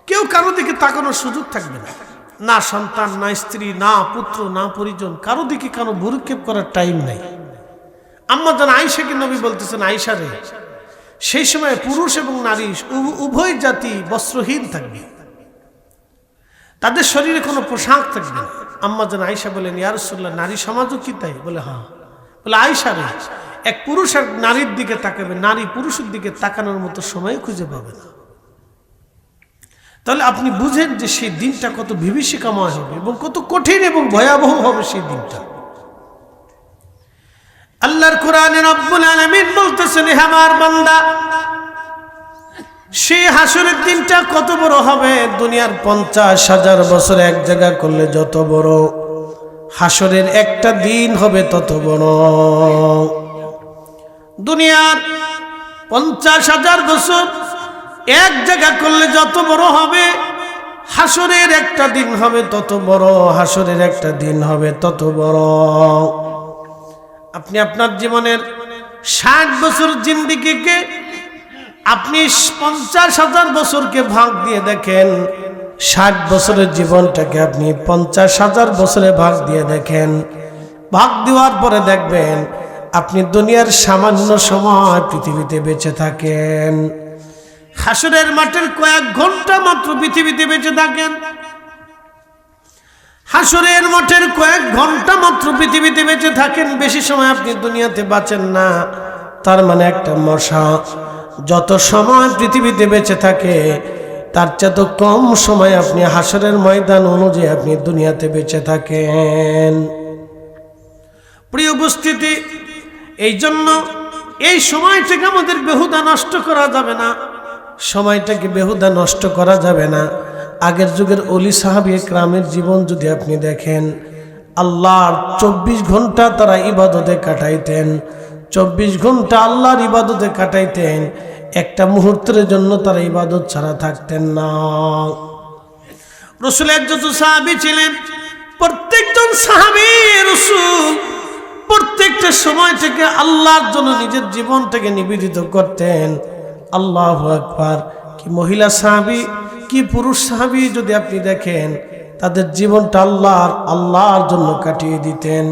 কেউ কারো দিকে তাকানোর সুযোগ থাকবে না, না সন্তান, না স্ত্রী, না পুত্র, না পরিজন, কারো দিকে কারো ভ্রুক্ষেপ করার টাইম নাই। আম্মা জান আয়েশাকে নবী বলতেছেন, আয়েশা রে, সেই সময় পুরুষ এবং নারী উভয় জাতি বস্ত্রহীন থাকবে, তাদের শরীরে কোনো পোশাক থাকবে না। আম্মা জান আয়েশা বলেন, ইয়া রাসূলুল্লাহ, নারী সমাজও কি তাই? বলে হ্যাঁ। বলে আয়েশা রে, এক পুরুষ আর নারীর দিকে তাকাবে, নারী পুরুষের দিকে তাকানোর মতো সময় খুঁজে পাবে না। তাহলে আপনি বুঝেন যে সেই দিনটা কত বিভীষিকাময় হবে এবং কত কঠিন এবং ভয়াবহ হবে সেই দিনটা। আল্লাহর কোরআনে রব্বুল আলামিন বলতেছেন, হে আমার বান্দা, সেই হাসরের দিনটা কত বড় হবে, দুনিয়ার 50,000 বছর এক জায়গা করলে যত বড়, হাসরের একটা দিন হবে তত বড়। দুনিয়ার 50,000 বছর এক জায়গা করলে যত বড় হবে, হাসরের একটা দিন হবে তত বড়, হাসরের একটা দিন হবে তত বড়। আপনি আপনার জীবনের 60 বছর জিন্দেগিকে আপনি 50,000 বছরকে ভাগ দিয়ে দেখেন, 60 বছরের জীবনটাকে আপনি 50,000 বছরে ভাগ দিয়ে দেখেন। ভাগ দেওয়ার পরে দেখবেন আপনি দুনিয়ার সামান্য সময় পৃথিবীতে বেঁচে থাকেন, হাসরের মাঠের কয়েক ঘন্টা মাত্র পৃথিবীতে বেঁচে থাকেন, হাসরের মাঠের কয়েক ঘন্টা মাত্র পৃথিবীতে বেঁচে থাকেন, বেশি সময় আপনি দুনিয়াতে বাঁচেন না। তার মানে একটা মশা যত সময় পৃথিবীতে বেঁচে থাকে তার চেয়ে তো কম সময় আপনি হাসরের ময়দান অনুযায়ী আপনি দুনিয়াতে বেঁচে থাকেন। প্রিয় উপস্থিতি, এই জন্য এই সময়টাকে আমাদের বেহুদা নষ্ট করা যাবে না, সময়টাকে বেহুদা নষ্ট করা যাবে না। আগের যুগের ওলি সাহাবী একরামের জীবন যদি আপনি দেখেন, আল্লাহর 24 ঘন্টা তারা ইবাদতে কাটাইতেন, 24 ঘন্টা আল্লাহর ইবাদতে কাটাইতেন, একটা মুহূর্তের জন্য তারা ইবাদত ছাড়া থাকতেন না। রাসূলের যত সাহাবী ছিলেন, প্রত্যেকজন সাহাবী রাসূল প্রত্যেকটা সময় থেকে আল্লাহর জন্য নিজের জীবনটাকে নিবেদিত করতেন। আল্লাহু আকবার! কি মহিলা সাহাবী, কি পুরুষ সাহাবী যদি আপনি দেখেন, তাদের জীবনটা আল্লাহর জন্য কাটিয়ে দিতেন।